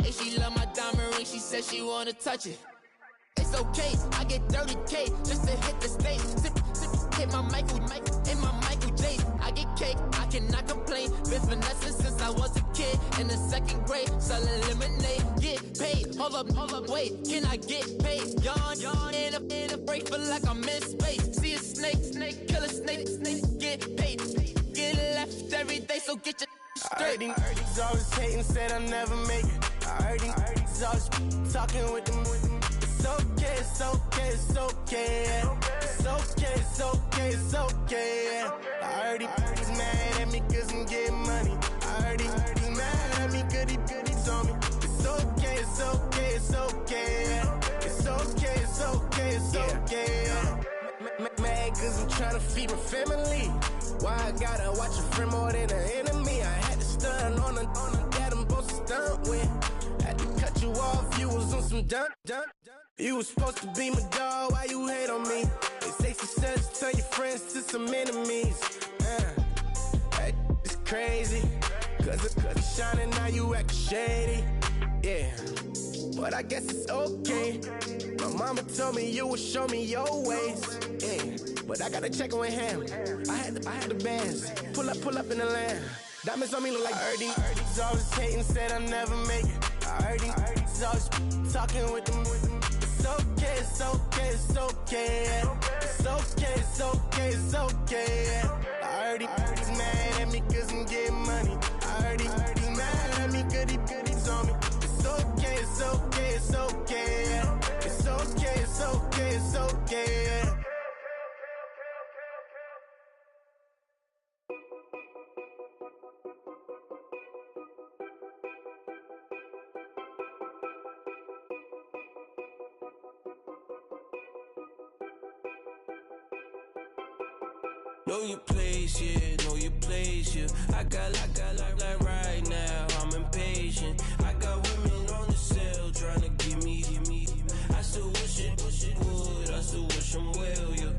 Hey, she love my diamond ring, she said she wanna touch it. It's okay, I get 30K just to hit the stage. Sip, hit my Michael in my Michael J. I get cake, I cannot complain. Been finessing since I was a kid in the 2nd grade. Selling lemonade, get paid. Hold up, wait, can I get paid? Yawn in a break, feel like I'm in space. See a snake, kill a snake, get paid. Get left every day, so get your straight.
I heard he's always hating, said I never make it. I heard he's always talking with them. It's okay, it's okay, it's okay, yeah. It's okay, it's okay, it's okay, yeah. I heard he's mad at me cause I'm getting money. I heard he's mad at me cause he's on me. It's okay, it's okay, it's okay, yeah. It's okay, it's okay, it's okay, yeah. Mad cause I'm tryna feed my family. Why I gotta watch a friend more than an enemy? I had to stun on the that I'm supposed to stunt with. Had to cut you off, you was on some dun. You was supposed to be my dog, why you hate on me? They say success, turn your friends to some enemies. That is crazy. Cause it's shining, now you actin' shady. Yeah, but I guess it's okay. My mama told me you would show me your ways. Yeah, but I gotta check with him. I had the bands. Pull up in the land. Diamonds on me look like Birdie. He's always hating, said I never make it. I heard he's always talking with them. It's okay, it's okay, it's okay, yeah. It's okay, it's okay, it's okay, yeah. I heard he's mad at me cause I'm getting money. I heard he's mad at me cause he's on me. It's okay, it's okay, it's okay, yeah. It's okay, it's okay, it's okay, yeah.
Know your place, yeah, know your place, yeah. I got like right now, I'm impatient. I got women on the cell trying to give me. I still wish it would, I still wish them well, yeah.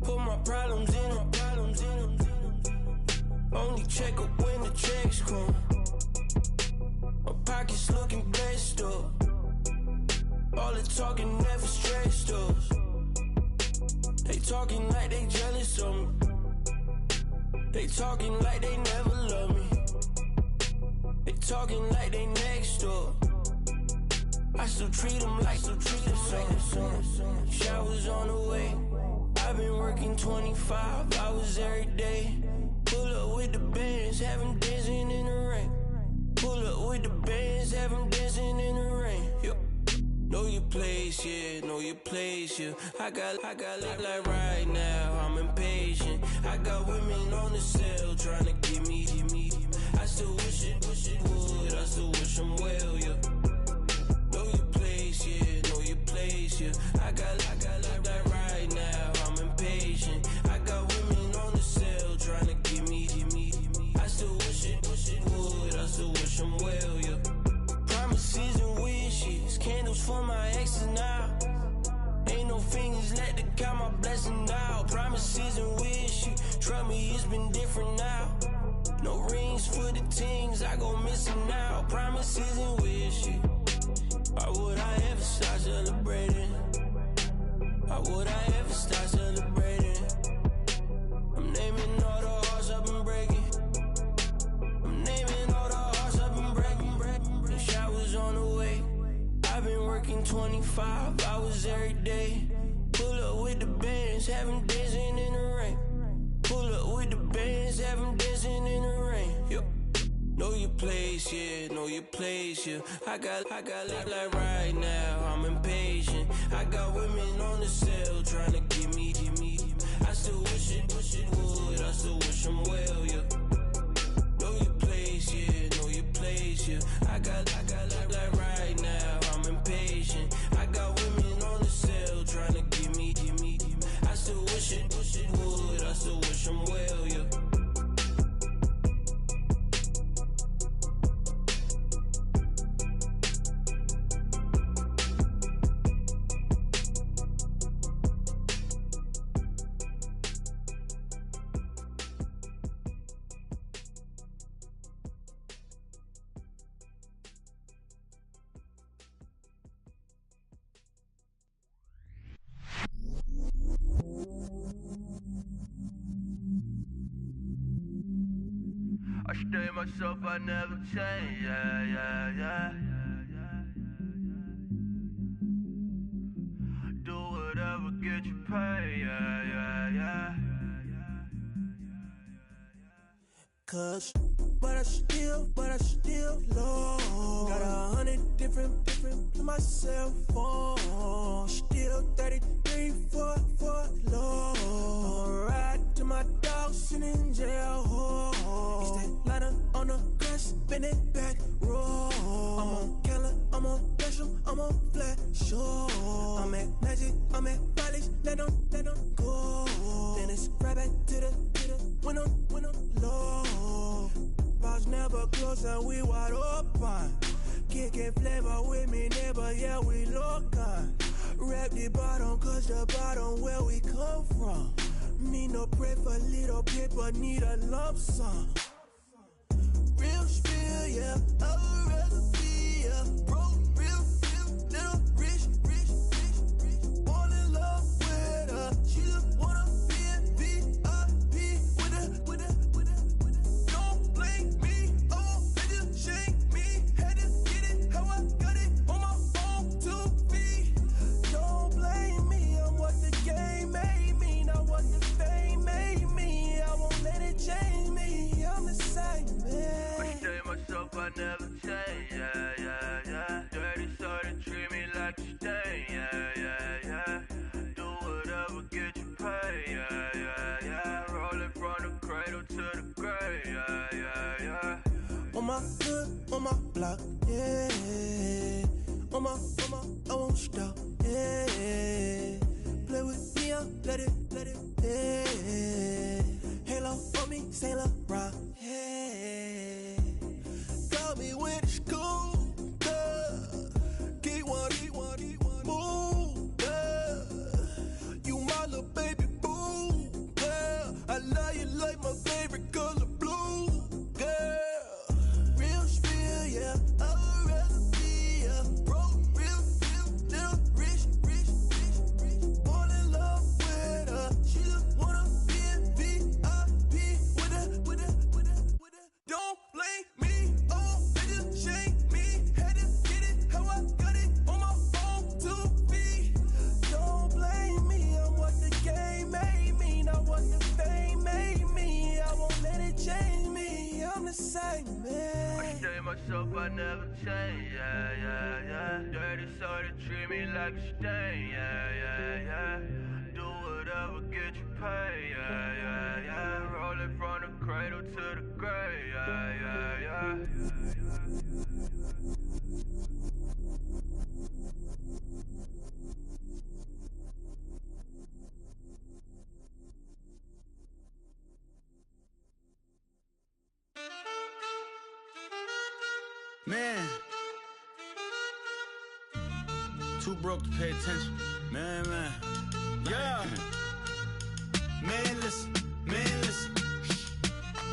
Put my problems in them. Only check up when the checks come. My pockets looking blessed up. All the talking never stressed us. They talking like they jealous of me. They talking like they never love me. They talking like they next door. I still treat them like some. Showers on the way. I've been working 25 hours every day. Pull up with the bands, have them dancing in the rain. Pull up with the bands, have them dancing in the rain. Yo. Know your place, yeah, know your place, yeah. I got like right now, I'm impatient. I got women on the cell trying to give me. I still wish it would, I still wish them well, yeah. Know your place, yeah, know your place, yeah. I got like right now, I'm impatient. I got women on the cell trying to give me. I still wish it would, I still wish them well, yeah. Promises and wishes, candles for my exes now. Ain't no fingers let to count my blessing now. Promises and wishes, trust me, it's been different now. No rings for the things I go missing now. Promises and wishes, why would I ever start celebrating? Why would I ever start celebrating? I'm naming all the hearts I've been breaking. I'm naming all the hearts I've been breaking. And showers on the way. I've been working 25 hours every day. bands, have them dancing in the rain. Pull up with the bands, have them dancing in the rain. Yep. Know your place, yeah, know your place, yeah. I got like right now, I'm impatient. I got women on the cell trying to give me. I still wish it would, I still wish them well, yeah. Know your place, yeah, know your place, yeah. I got like right now, I'm impatient. I got women on the cell trying to give me. I still wish it would, I still wish them well, yeah.
I stay myself, I never change, yeah. Do whatever, get you paid, yeah.
Cause, but I still low. Got 100 different to my cell phone. Still 33 for low. I'ma ride to my dog sitting in jail. It's that lighter on the grass, bend it back, roll. I'm on Keller, I'm on Besham, I'm on Flat Shore. I'm at Magic, I'm at Follies, let them go. Then it's right back to the window low. Bars never close and we wide open. Kicking flavor with me, neighbor, yeah, we local. Rap the bottom, cause the bottom where we come from. Me no pray for little paper, need a lump sum. Real spill, yeah, I'd rather be a broke, real, little rich. Fall in love with her, she just wanna be in VIP with her. Don't blame me, oh, they just shake me. Had to get it, how I got it on my phone to be. Don't blame me, I'm what the game made me, not what the fame made me. I won't let it change me, I'm the same, man.
I stay myself, I never change, yeah. Dirty sort of treat me like a stain, yeah. Do whatever, get you paid, yeah. Rolling from the cradle to the grave, yeah.
On my hood, on my block, yeah. On my, I won't stop, yeah. Play with me, let it, yeah. Halo on me, Saint Laurent, yeah. Got me with school, keep one, move, you my little baby boo, girl. I love you like my favorite color blue, girl. Real spill, yeah, I'd rather be a broke, real, little rich. Fall in love with her, she just wanna be in VIP with her. Don't blame me, oh, they just shake me. Had to get it, how I got it on my phone to be. Don't blame me, I'm what the game made me, not what the fame made me. I won't let it change me, I'm the same, man.
I stay myself, I never change, yeah. Dirty sort of treat me like a stain, yeah. Do whatever, get you paid, yeah. Rolling from the cradle to the grave, yeah.
Man, too broke to pay attention. Man. Yeah. Man, listen.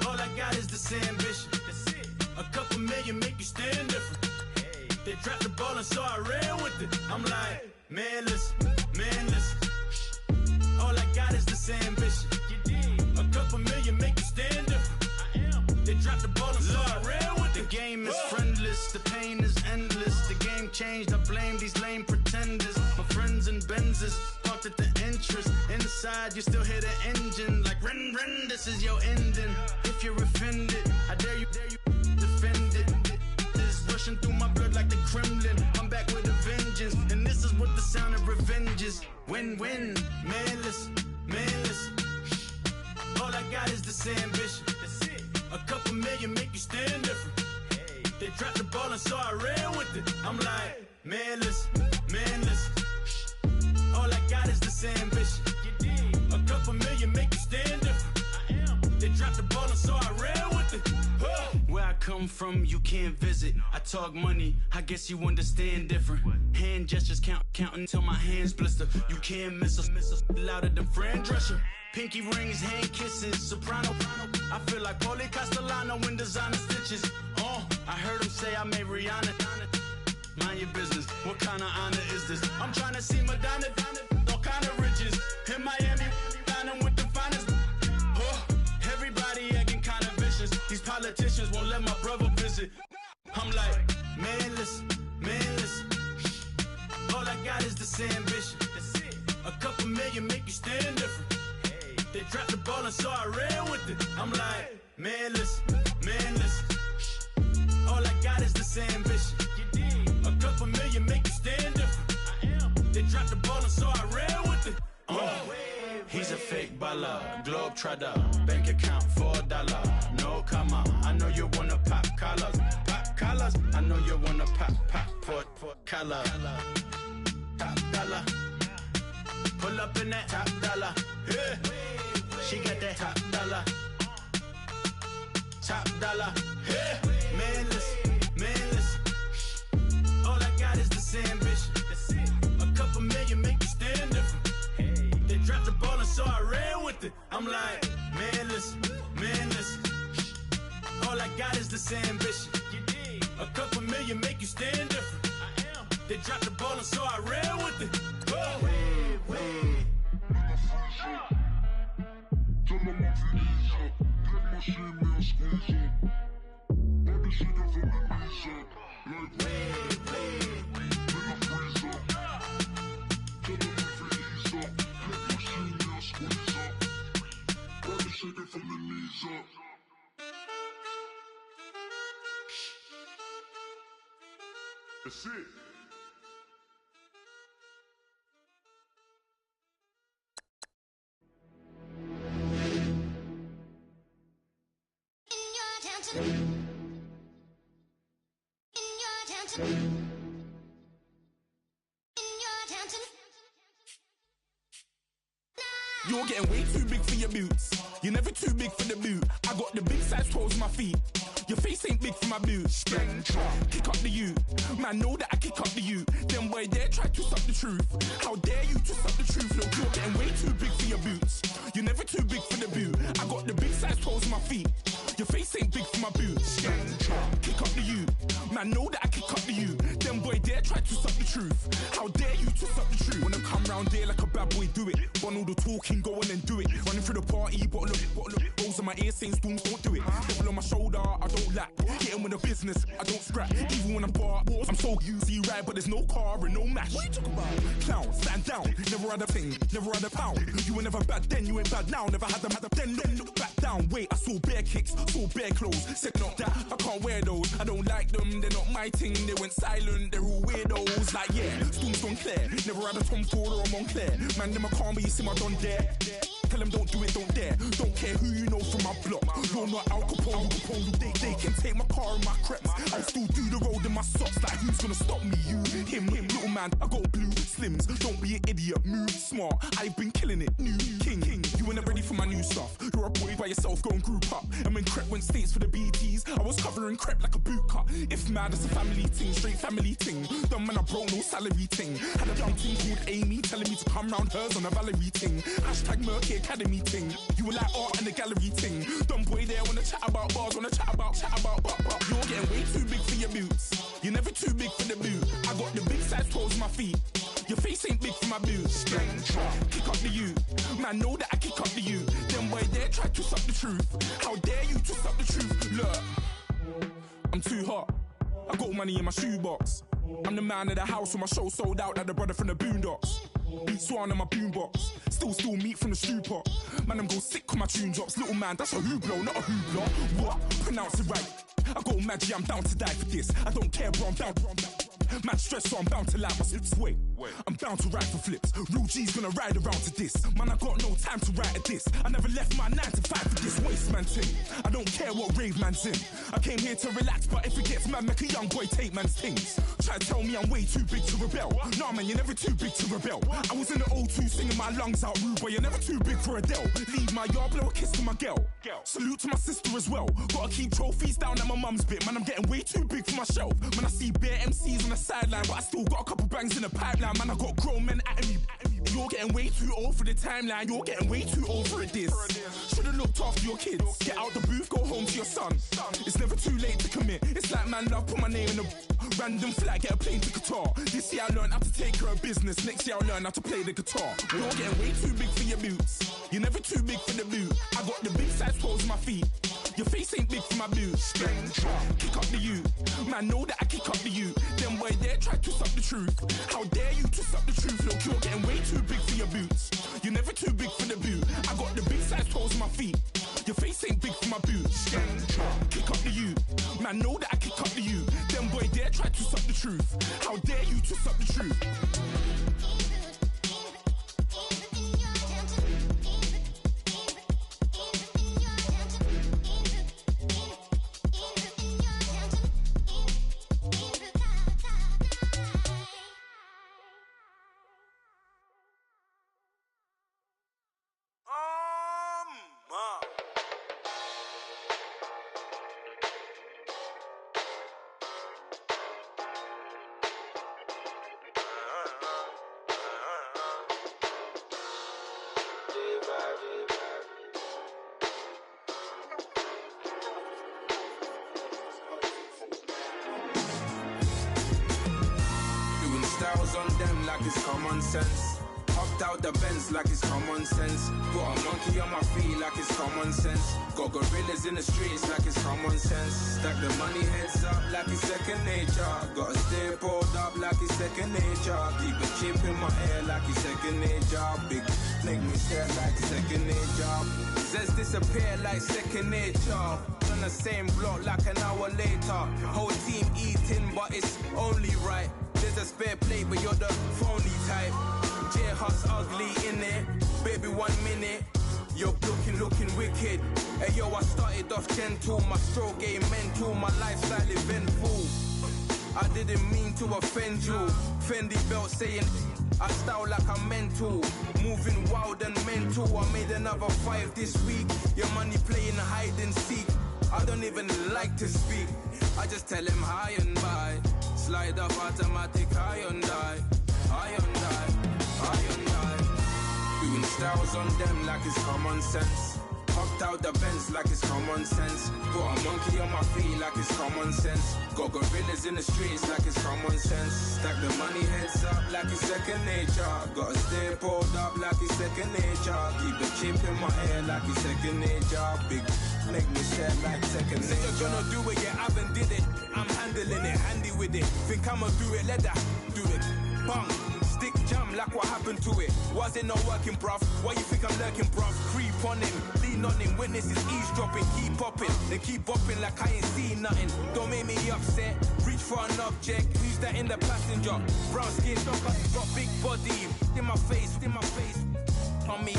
All I got is this ambition. A couple million make you stand different. They dropped the ball and so I ran with it. I'm like, man, listen. All I got is this ambition. A couple million make you stand different. They dropped the ball and so I ran with it. The game is friendless, the pain is endless. The game changed, I blame these lame pretenders. My friends and Benzes parked at the entrance. side, you still hear the engine. Like, rin, rin, this is your ending. If you're offended, I dare you defend it. This is rushing through my blood like the Kremlin. I'm back with a vengeance, and this is what the sound of revenge is. Win-win, manless. All I got is this ambition. A couple million make you stand different. They dropped the ball and so I ran with it. I'm like, manless. All I got is this ambition. A couple million make you stand different. They dropped the ball and so I ran with it. Where I come from, you can't visit. I talk money, I guess you understand different. Hand gestures counting till my hands blister. You can't miss us louder than Fran Drescher. Pinky rings, hand kisses, soprano. I feel like Paulie Castellano in designer stitches. I heard him say I made Rihanna. Mind your business, what kind of honor is this? I'm trying to see Madonna, all kind of riches. In Miami, dining with the finest. Everybody acting kind of vicious. These politicians won't let my brother visit. I'm like, manless. All I got is this ambition. A couple million make you stand different. They dropped the ball and so I ran with it. I'm like, manless. All I got is this ambition. A couple million make you stand different. They dropped the ball and so I ran with it. He's a fake baller, globe trotter, bank account $4. No comma, I know you wanna pop collars. I know you wanna pop collar. Top dollar, pull up in that top dollar. Yeah. She got that top dollar. Yeah. Manless. All I got is this ambition. A couple million make you stand different. They dropped the ball and so I ran with it. I'm like, manless. All I got is this ambition. A couple million make you stand different. They dropped the ball and so I ran with it.
Tell them I'm Felicia, get my shit, man, squeeze up. All the shit from the knees up. Like, then I freeze up. Tell them I'm Felicia, get my shit, man, squeeze up. All the shit from the knees up. That's it.
You're getting way too big for your boots. You're never too big for the boot. I got the big size toes on my feet. Your face ain't big for my boots. Kick up the you. Man, know that I kick up the you. Them boy there try to suck the truth. How dare you to suck the truth? Look, you're getting way too big for your boots. You're never too big for the boot. I got the big size toes on my feet. Your face ain't big for my boots. Kick up the you. Man, know that I kick up the you. Them boy there try to suck the truth. How dare you to suck the truth? Wanna come round there like a bad boy, do it. Want all the talking, go on and do it. Running through the party, bottle up. Rolls on my ear saying storms, don't do it. Devil on my shoulder, I don't lack. Getting with the business, I don't scrap. Even when I'm bar, I'm so easy ride, but there's no car and no match. What you talking about? Clown, stand down. Never had a thing, never had a pound. You were never bad then, you ain't bad now. Never had them, then look back down. Wait, I saw bare kicks, saw bare clothes. Said not that, I can't wear those. I don't like them, they're not my thing. They went silent, they're all weirdos. Like yeah, storms gone clear. Never had a Tom Ford or a Montclair. Man, them I can't, but you see my done there. Tell them don't do it, don't dare. Don't care who you know from my block. You're not Al Capone, they can take my car and my creps. I still do the road in my socks. Like who's gonna stop me? You, him, little man. I got blue slims. Don't be an idiot, move smart. I've been killing it, new king. You weren't ready for my new stuff. You're a boy by yourself, go and group up. And when Crep went states for the BTs, I was covering Crep like a boot cut. If mad, it's a family ting, straight family ting. Dumb man, I broke no salary ting. Had a young ting called Amy telling me to come round hers on a Valerie ting. Hashtag Murky Academy ting. You were like art and the gallery ting. Dumb boy there wanna chat about bars, wanna chat about. You're getting way too big for your boots. You're never too big for the boot. I got the big size toes on my feet. Your face ain't big for my boots. Kick up the you. Man, know that I kick up the you. Them boy there try to suck the truth. How dare you to suck the truth? Look, I'm too hot. I got money in my shoebox. I'm the man of the house when my show sold out like the brother from the Boondocks. Beats one on my boombox. Still meat from the stew pot. Man, I'm go sick when my tune drops. Little man, that's a hooplo, not a hoopla. What? Pronounce it right. I go Maggie, I'm down to die for this. I don't care, bro, I'm down. Man stress, so I'm bound to like my slips. Wait, I'm bound to ride for flips. Real G's gonna ride around to this. Man, I got no time to write at this. I never left my 9 to 5 for this waste man thing. I don't care what rave man's in. I came here to relax, but if it gets mad, make a young boy take man's things. Try to tell me I'm way too big to rebel. Nah, man, you're never too big to rebel. I was in the O2 singing my lungs out rude, but you're never too big for Adele. Leave my yard, blow a kiss to my girl. Salute to my sister as well. Gotta keep trophies down at my mum's bit. Man, I'm getting way too big for my shelf. Man, I see bare MCs on the sideline, but I still got a couple bangs in the pipeline. Man, I got grown men at me. You're getting way too old for the timeline. You're getting way too old for a diss. Should've looked after your kids. Get out the booth, go home to your son. It's never too late to commit. It's like man love, put my name in a random flag, get a plane to Qatar. This year I learned how to take care of business. Next year I'll learn how to play the guitar. You're getting way too big for your boots. You're never too big for the boot. I got the big size toes on my feet. Your face ain't big for my boots. Kick up the you. Man, know that I kick up the you. Them boy there try to suck the truth. How dare you to suck the truth? Look, you're getting way too big for your boots. You're never too big for the boot. I got the big size toes on my feet. Your face ain't big for my boots. Kick up the you. Man, know that I kick up the you. Them boy there try to suck the truth. How dare you to suck the truth?
On them like it's common sense. Hopped out the Benz like it's common sense. Put a monkey on my feet like it's common sense. Got gorillas in the streets like it's common sense. Stack the money heads up like it's second nature. Gotta stay pulled up like it's second nature. Keep a chip in my ear like it's second nature. Big make me stare like second nature. Says disappear like second nature. On the same block like an hour later. Whole team eating but it's only right. There's a spare plate, but you're the phony type. J-Hus ugly in it. Baby, 1 minute. You're looking wicked. Hey, yo, I started off gentle. My stroke game mental. My lifestyle eventful. I didn't mean to offend you. Fendi belt saying I style like I'm mental. Moving wild and mental. I made another 5 this week. Your money playing hide and seek. I don't even like to speak. I just tell him hi and bye. Slide up automatic, high and die. High and die, high and die. Doing styles on them like it's common sense. Hopped out the Benz like it's common sense. Put a monkey on my feet like it's common sense. Got gorillas in the streets like it's common sense. Stack the money heads up like it's second nature. Gotta stay pulled up like it's second nature. Keep the chip in my ear like it's second nature. Big make me share like second nature. You're gonna do it, yeah, I haven't did it. I'm handling it, handy with it. Think I'ma do it, let that do it. Bang, stick jam like what happened to it. Was it not working, bruv? Why you think I'm lurking, bruv? Creep on him, lean on him, witnesses eavesdropping. Keep popping, they keep bopping like I ain't seen nothing. Don't make me upset, reach for an object. Who's that in the passenger? Brown skin, got big body. In my face, on me.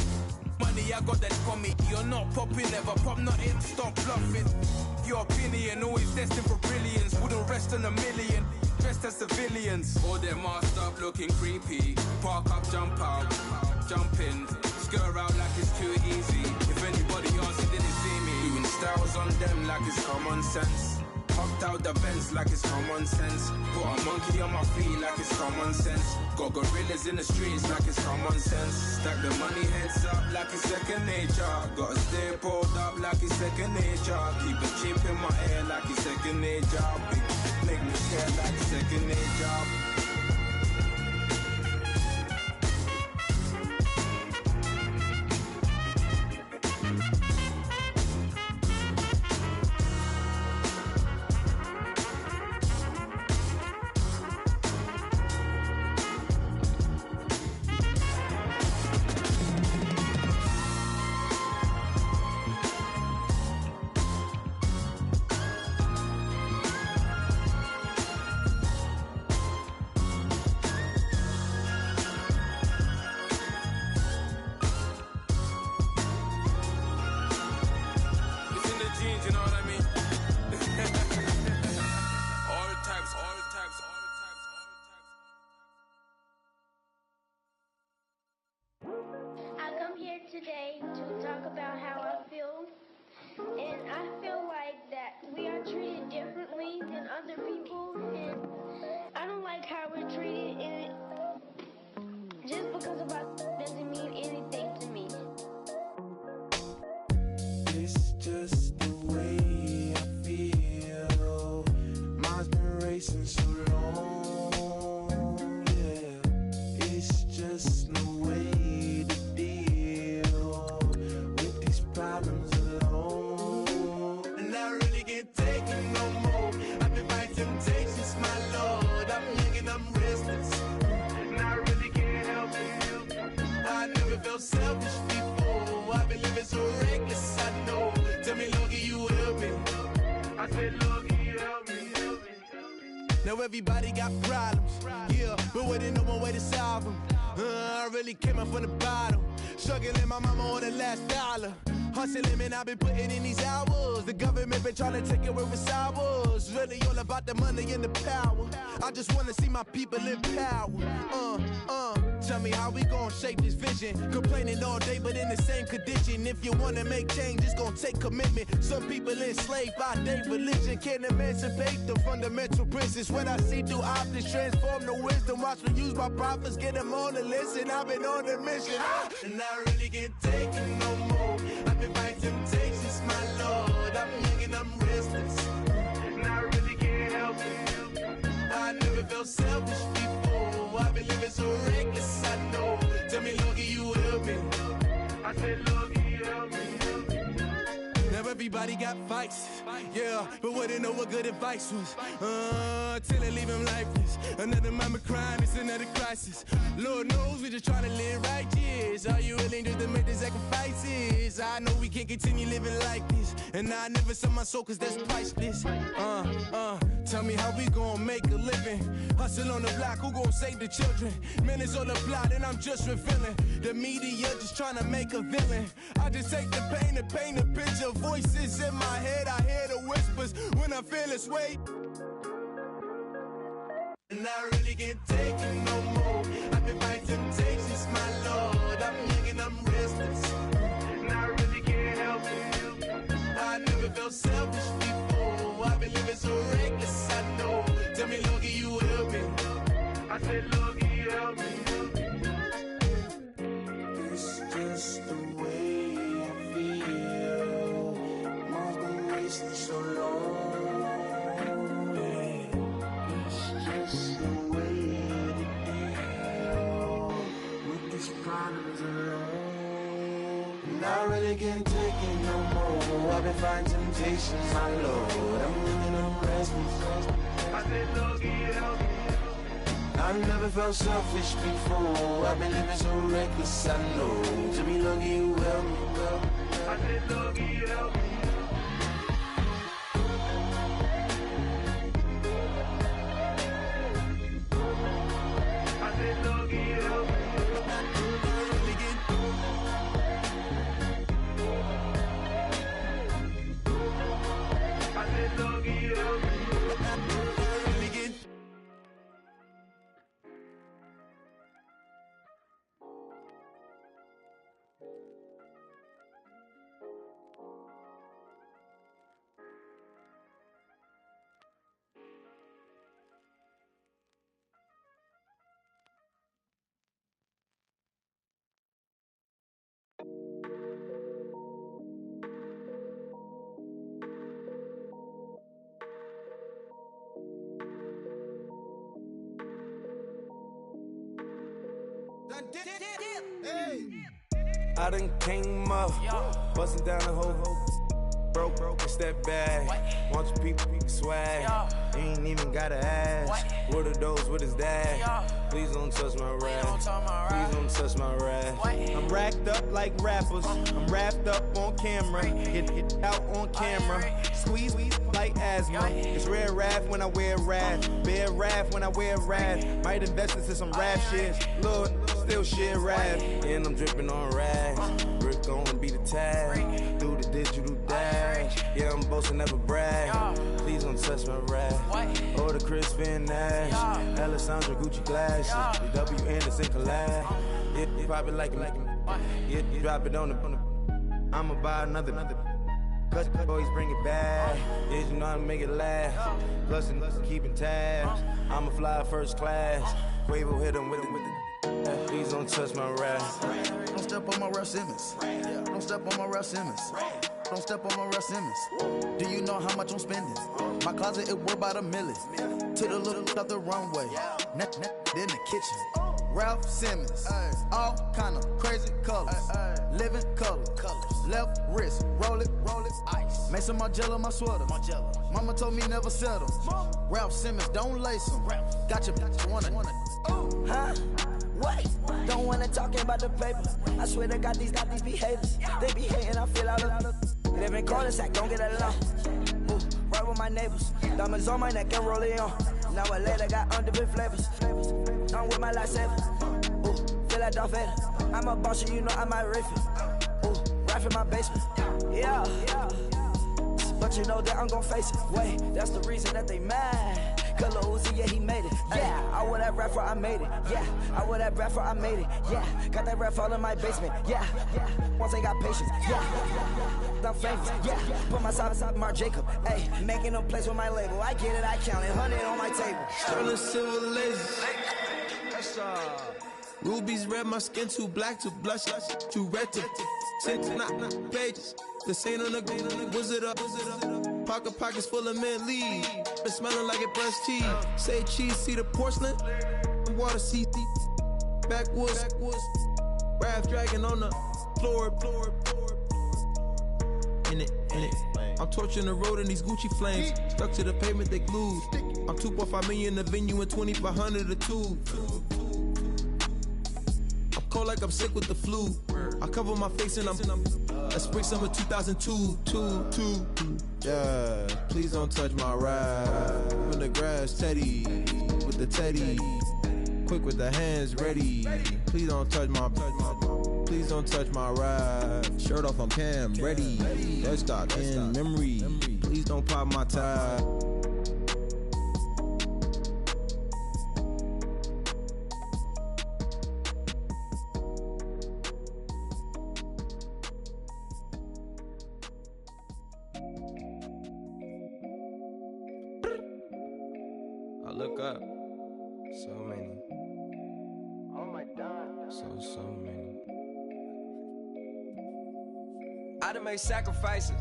Money, I got that for me. You're not popping, never pop nothing. Stop bluffing. Your opinion, always destined for brilliance. Wouldn't rest on a million. Dressed as civilians. All them masked up looking creepy. Park up, jump out, jump in. Skirt out like it's too easy. If anybody else, it didn't see me. Doing styles on them like it's common sense. Hopped out the Benz like it's common sense. Put a monkey on my feet like it's common sense. Got gorillas in the streets like it's common sense. Stack the money heads up like it's second nature. Gotta stay pulled up like it's second nature. Keep a chip in my ear like it's second nature. Big make me care like second nature.
It's just the way I feel. Mine's been racing so long, yeah. It's just no way to deal with these problems alone. And I really can't take it no more. I've been fighting temptations, my Lord. I'm young and I'm restless, and I really can't help it. I never felt selfish before. I've been living so reckless, I know. Tell me, Lord, can you help me? I said, Lord, can you help me? Now everybody got problems, yeah, but waiting no more way to solve them. I really came up from the bottom, struggling my mama on the last dollar. Hustling, man, I've been putting in these hours. The government been trying to take away with ours. Really all about the money and the power. I just wanna see my people in power. Tell me how we gon' shape this vision. Complaining all day, but in the same condition. If you wanna make change, it's gon' take commitment. Some people enslaved by their religion can't emancipate the fundamental principles. What I see through optics transform the wisdom. Watch me use my prophets, get them on the list, and I've been on a mission. And I really can't take it no more. I've been fighting temptations, my Lord. I'm young and I'm restless, and I really can't help it. I never felt selfish before. I've been living so reckless, I know. Tell me, Lord, can you help me? I said, Lord, can you help me? Now everybody got fights, yeah, but wouldn't know what good advice was. Till they leave him lifeless. Another mama crying, it's another crisis. Lord knows we just trying to live right, yes. Are you willing just to make the sacrifices? I know we can't continue living like this, and I never sell my soul cause that's priceless. Tell me how we gon' make a living. Hustle on the block, who gon' save the children? Man, it's all a plot and I'm just revealing. The media just trying to make a villain. I just take the pain and paint a picture. Voices in my head, I hear the whispers when I feel this way. And I really can't take it no more. I've been fighting temptations, my Lord. I'm young and I'm restless, and I really can't help it. I never felt selfish before. I've been living so reckless, I know. Tell me, Lord, can you help me? I said, Lord, can you help me? It's just the way I feel. Mine's been racing so long. And I really can't take it no more. I've been fighting temptations, my Lord. I'm living on restless. I said, Lord, can you help me? I never felt selfish before. I've been living so reckless, I know. To me, Lord, can you help me? I said, Lord, can you help me? I said, Lord, can you help me?
I done came up, bustin' down the whole broke, and step back. Want your people swag, you ain't even gotta ask. What are those with his dad? Please don't touch my rap. Please don't touch my rap. I'm racked up like rappers. I'm wrapped up on camera. Get out on camera. Squeeze like asthma. It's rare wrath when I wear wrath. Bear wrath when I wear wrath. Might invest into some rap shit. Lord, still shit rap. And I'm dripping on rags. Brick gonna be the tag. Do the digital dash. Yeah, I'm boasting, never brag. Please don't touch my rap. Or the Chris Finn Nash. Alessandra Gucci glasses. The W Anderson collab. Yeah, you pop it like yeah, you drop it on the. I'ma buy another. Cause boys bring it back. Yeah, you know how to make it last. Plus and keeping tabs. I'ma fly first class. Quavo hit him with it. Please don't touch my rap.
Don't step on my Russ Simmons. Don't step on my Russ Simmons. don't step on my Ralph Simmons. Do you know how much I'm spending? My closet, it worth about $1 million. To the little up the runway. Then the kitchen. Ralph Simmons. All kind of crazy colors. Living color. Left wrist, roll it, ice. Make some Margiela my sweater. Mama told me never settle. Ralph Simmons, don't lace them. Got your wanna.
Huh? What? Don't wanna talk about the paper. I swear to God, these be haters. They be hating, I feel out of. They been calling sack, don't get along. Ooh, right with my neighbors. Diamonds on my neck and roll it on. Now I later got underbit flavors. I'm with my lifesaver. Ooh, feel like Darth Vader. I'm a boss, you know I might riff it. Ooh, right in my basement. Yeah. But you know that I'm gon' face it. Wait, that's the reason that they mad. Color Uzi, yeah, he made it. Yeah, I would have rap for I made it. Yeah, I would have rap for I made it. Yeah, got that rap all in my basement. Yeah, once I got patience. Yeah, I'm famous. Yeah, put myself inside Marc Jacob. Hey, making a place with my label. I get it, I count it. 100 on my table.
Sterling silver lasers. Rubies red, my skin too black to blush, too red to tint, not pages. This ain't on the wizard up. Pockets full of mint leaves. Been smelling like it brushed teeth. Say cheese, see the porcelain. Water, see backwoods. Raft dragging on the floor. In it. I'm torching the road in these Gucci flames. Stuck to the pavement, they glued. I'm 2.5 million in the venue and 2,500 a tube. Cold like I'm sick with the flu. I cover my face and I'm spring summer 2002. Yeah, please don't touch my ride. In the grass, Teddy with the Teddy. Quick with the hands ready. Please don't touch my ride. Shirt off, I'm Cam ready. Let's stop in memory. Please don't pop my tie. Look up. So many. Oh my God. So many.
I done made sacrifices.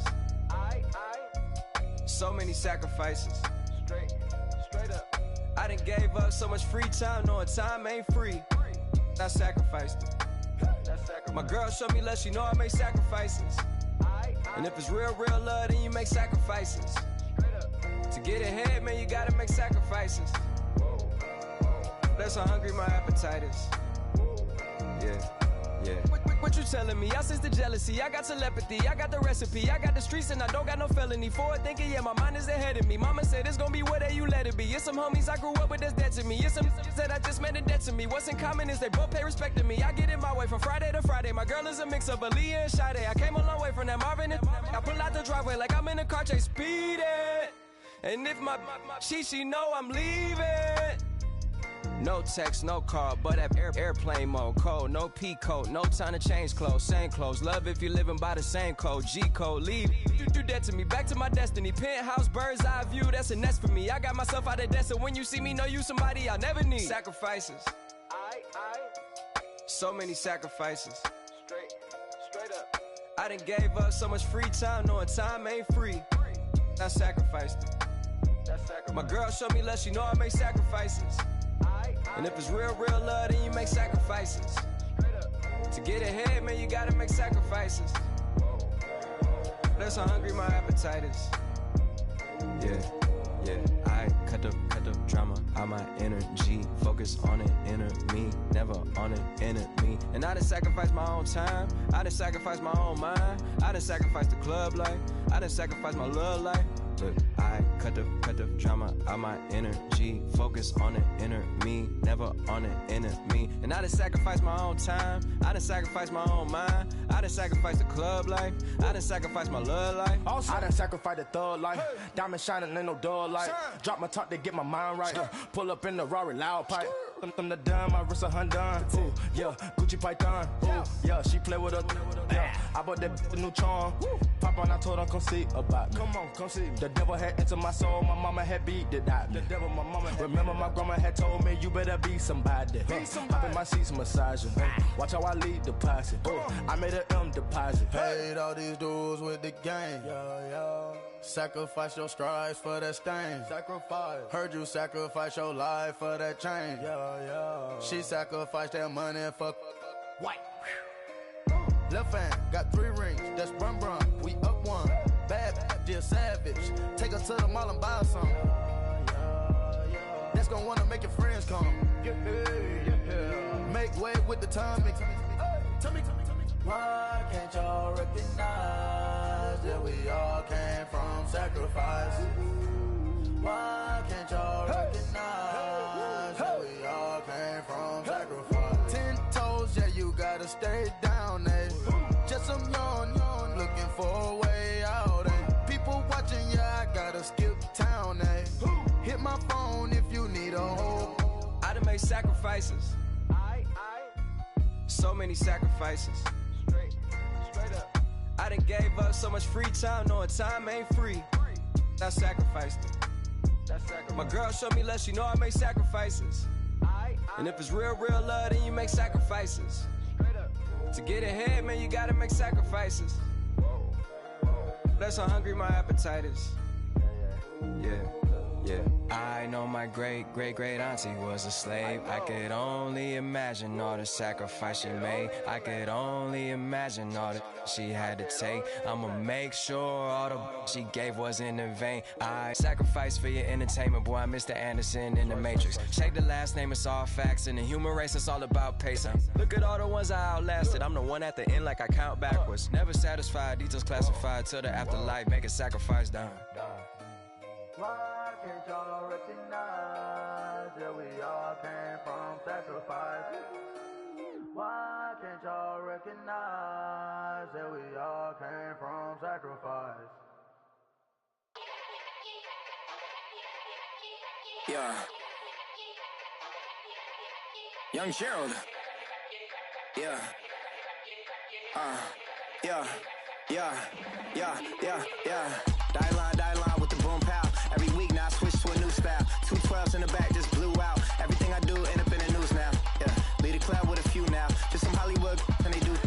So many sacrifices. Straight up. I done gave up so much free time, knowing time ain't free. I sacrificed it. My girl showed me love, she know I make sacrifices. And if it's real love, then you make sacrifices. To get ahead, man, you gotta make sacrifices. That's how hungry my appetite is. Yeah. What you telling me? I sense the jealousy, I got telepathy, I got the recipe, I got the streets and I don't got no felony. Forward thinking, yeah, my mind is ahead of me. Mama said it's gonna be whatever you let it be. It's some homies I grew up with that's dead to me. It's some that I just met in debt to me. What's in common is they both pay respect to me. I get in my way from Friday to Friday. My girl is a mix of Aaliyah and Sade. I came a long way from that Marvin and I pull out the driveway like I'm in a car chase speeding. And if my she know I'm leaving. No text, no call, but at airplane mode. Cold, no P code, no time to change clothes. Same clothes, love if you're living by the same code. G code, leave. You do that to me, back to my destiny. Penthouse, bird's eye view, that's a nest for me. I got myself out of debt, so when you see me, know you somebody I'll never need. Sacrifices. So many sacrifices. Straight up. I done gave up so much free time, knowing time ain't free. I sacrificed it. My girl showed me love, she know I make sacrifices. And if it's real love, then you make sacrifices. To get ahead, man, you gotta make sacrifices. That's how hungry my appetite is. Yeah. I cut the drama out my energy. Focus on it, inner me, never on it, enemy. And I done sacrificed my own time. I done sacrificed my own mind. I done sacrificed the club life. I done sacrificed my love life. Look, I cut the drama out my energy. Focus on it, inner me, never on it, enemy. And I done sacrificed my own time. I done sacrificed my own mind. I done sacrificed the club life. I done sacrificed my love life.
Also, I done sacrificed the thug life. Diamond shining, ain't no dull light. Drop my top to get my mind right. Pull up in the Rari loud pipe. Them the dime, my wrist a Hyundai. Ooh, yeah, Gucci Python. Ooh, yeah, she play with her. Yeah, I bought that the new charm. Pop on, I told her come see about. Come on, come see. The
The devil had entered my soul, my mama had beat it out. The devil, my mama had remember my grandma had told me, you better be somebody. Hop in my seats, massaging. Watch how I lead the posse. I made an M deposit.
Paid all these dues with the game. Sacrifice your strides for that stain.
Sacrifice.
Heard you sacrifice your life for that chain. She sacrificed that money for
what?
Left hand got 3 rings. That's brum brum. We up one. Bad, dear savage. Take her to the mall and buy some. That's gonna wanna make your friends come. Make way with the timing. Tell me. Why can't y'all recognize that we all came from sacrifice? Why can't y'all recognize that we all came from sacrifice? 10 toes, yeah, you gotta stay down, eh? Just some yawn, looking for a way out, eh? People watching, yeah, I gotta skip town, eh? Hit my phone if you need a hold.
I done made sacrifices. So many sacrifices. Straight up. I done gave up so much free time, knowing time ain't free. I sacrificed it. My girl showed me love, she know I make sacrifices. And if it's real love, then you make sacrifices. To get ahead, man, you gotta make sacrifices. That's how hungry my appetite is. Yeah. I know my great auntie was a slave. I could only imagine all the sacrifice she made. I could only imagine all that she had to take. I'ma make sure all the she gave wasn't in vain. I sacrifice for your entertainment, boy. I'm Mr. Anderson in the Matrix. Check the last name, it's all facts. In the human race, it's all about pacing. Look at all the ones I outlasted. I'm the one at the end like I count backwards. Never satisfied, details classified till the afterlife. Make a sacrifice down.
Why can't y'all recognize that we all came from sacrifice? Why can't y'all recognize that we all came from sacrifice?
Yeah. Young Gerald. Yeah. Die line with the boom pow. Every week now I switch to a new style. 2 12s in the back just blew out. Everything I do end up in the news now. Yeah, lead a club with a few now. Just some Hollywood and they do.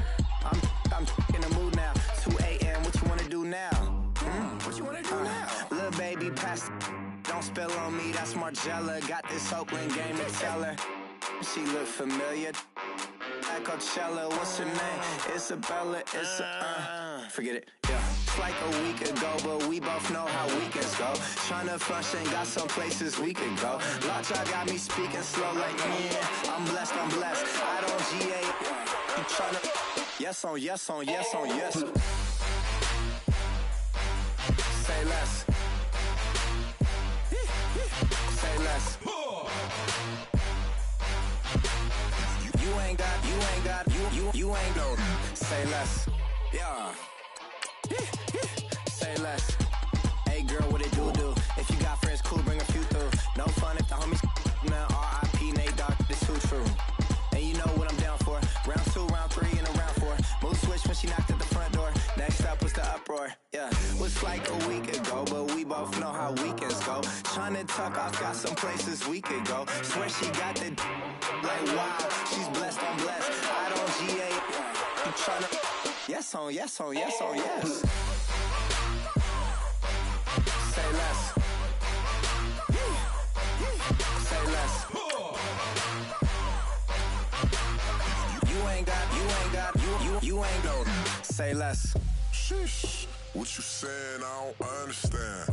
I'm in the mood now. 2 a.m. What you wanna do now? What you wanna do now? Little baby pass. Don't spill on me. That's Margella. Got this Oakland game to tell her. She look familiar. At Coachella, what's her name? Isabella. Forget it. Yeah. It's like a week ago, but we both know how weekends go. Tryna function, got some places we could go. Lockjaw got me speaking slow like, yeah, I'm blessed. I don't GA. You tryna, yes on yes. Say less. Say less. You ain't no. Say less. Yeah. Say less. Hey girl, what it do? If you got friends, cool, bring a few through. No fun if the homies man. R.I.P. Nate Dogg, this too true. And you know what I'm down for. Round 2, round 3, and a round 4. Mood switch when she knocked at the front door. Next up was the uproar. Yeah, was like a week ago, but we both know how weekends go. Tryna tuck off, got some places we could go. Swear she got the like wow, she's blessed, I'm blessed. I don't GA. You tryna yes on yes. Say less. Say less. You ain't no. Say less.
Sheesh. What you saying? I don't understand.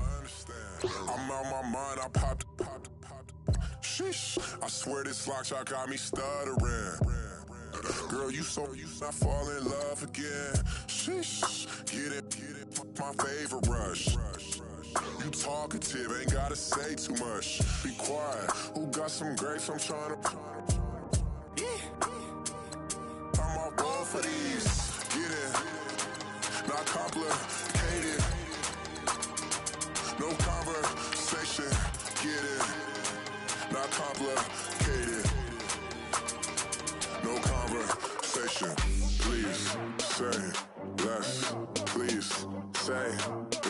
I'm out my mind. I popped. Sheesh. I swear this lockjaw got me stuttering. Girl, you not fall in love again. Sheesh. Get it. My favorite rush. You talkative, ain't gotta say too much. Be quiet. Who got some grapes? I'm tryna. I'm all roll for these. Get it. Not complicated. No conversation. Get it. Not complicated. No conversation. Please say less. Please say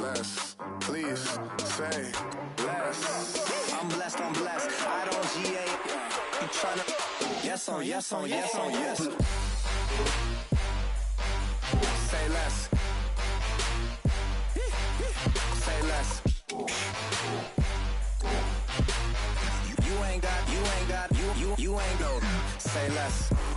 less. Please say less.
I'm blessed, I'm blessed. I don't GA. You tryna? Yes on, yes on, yes on, yes. Say less. Say less. You ain't got, you ain't got, you ain't go. Say less.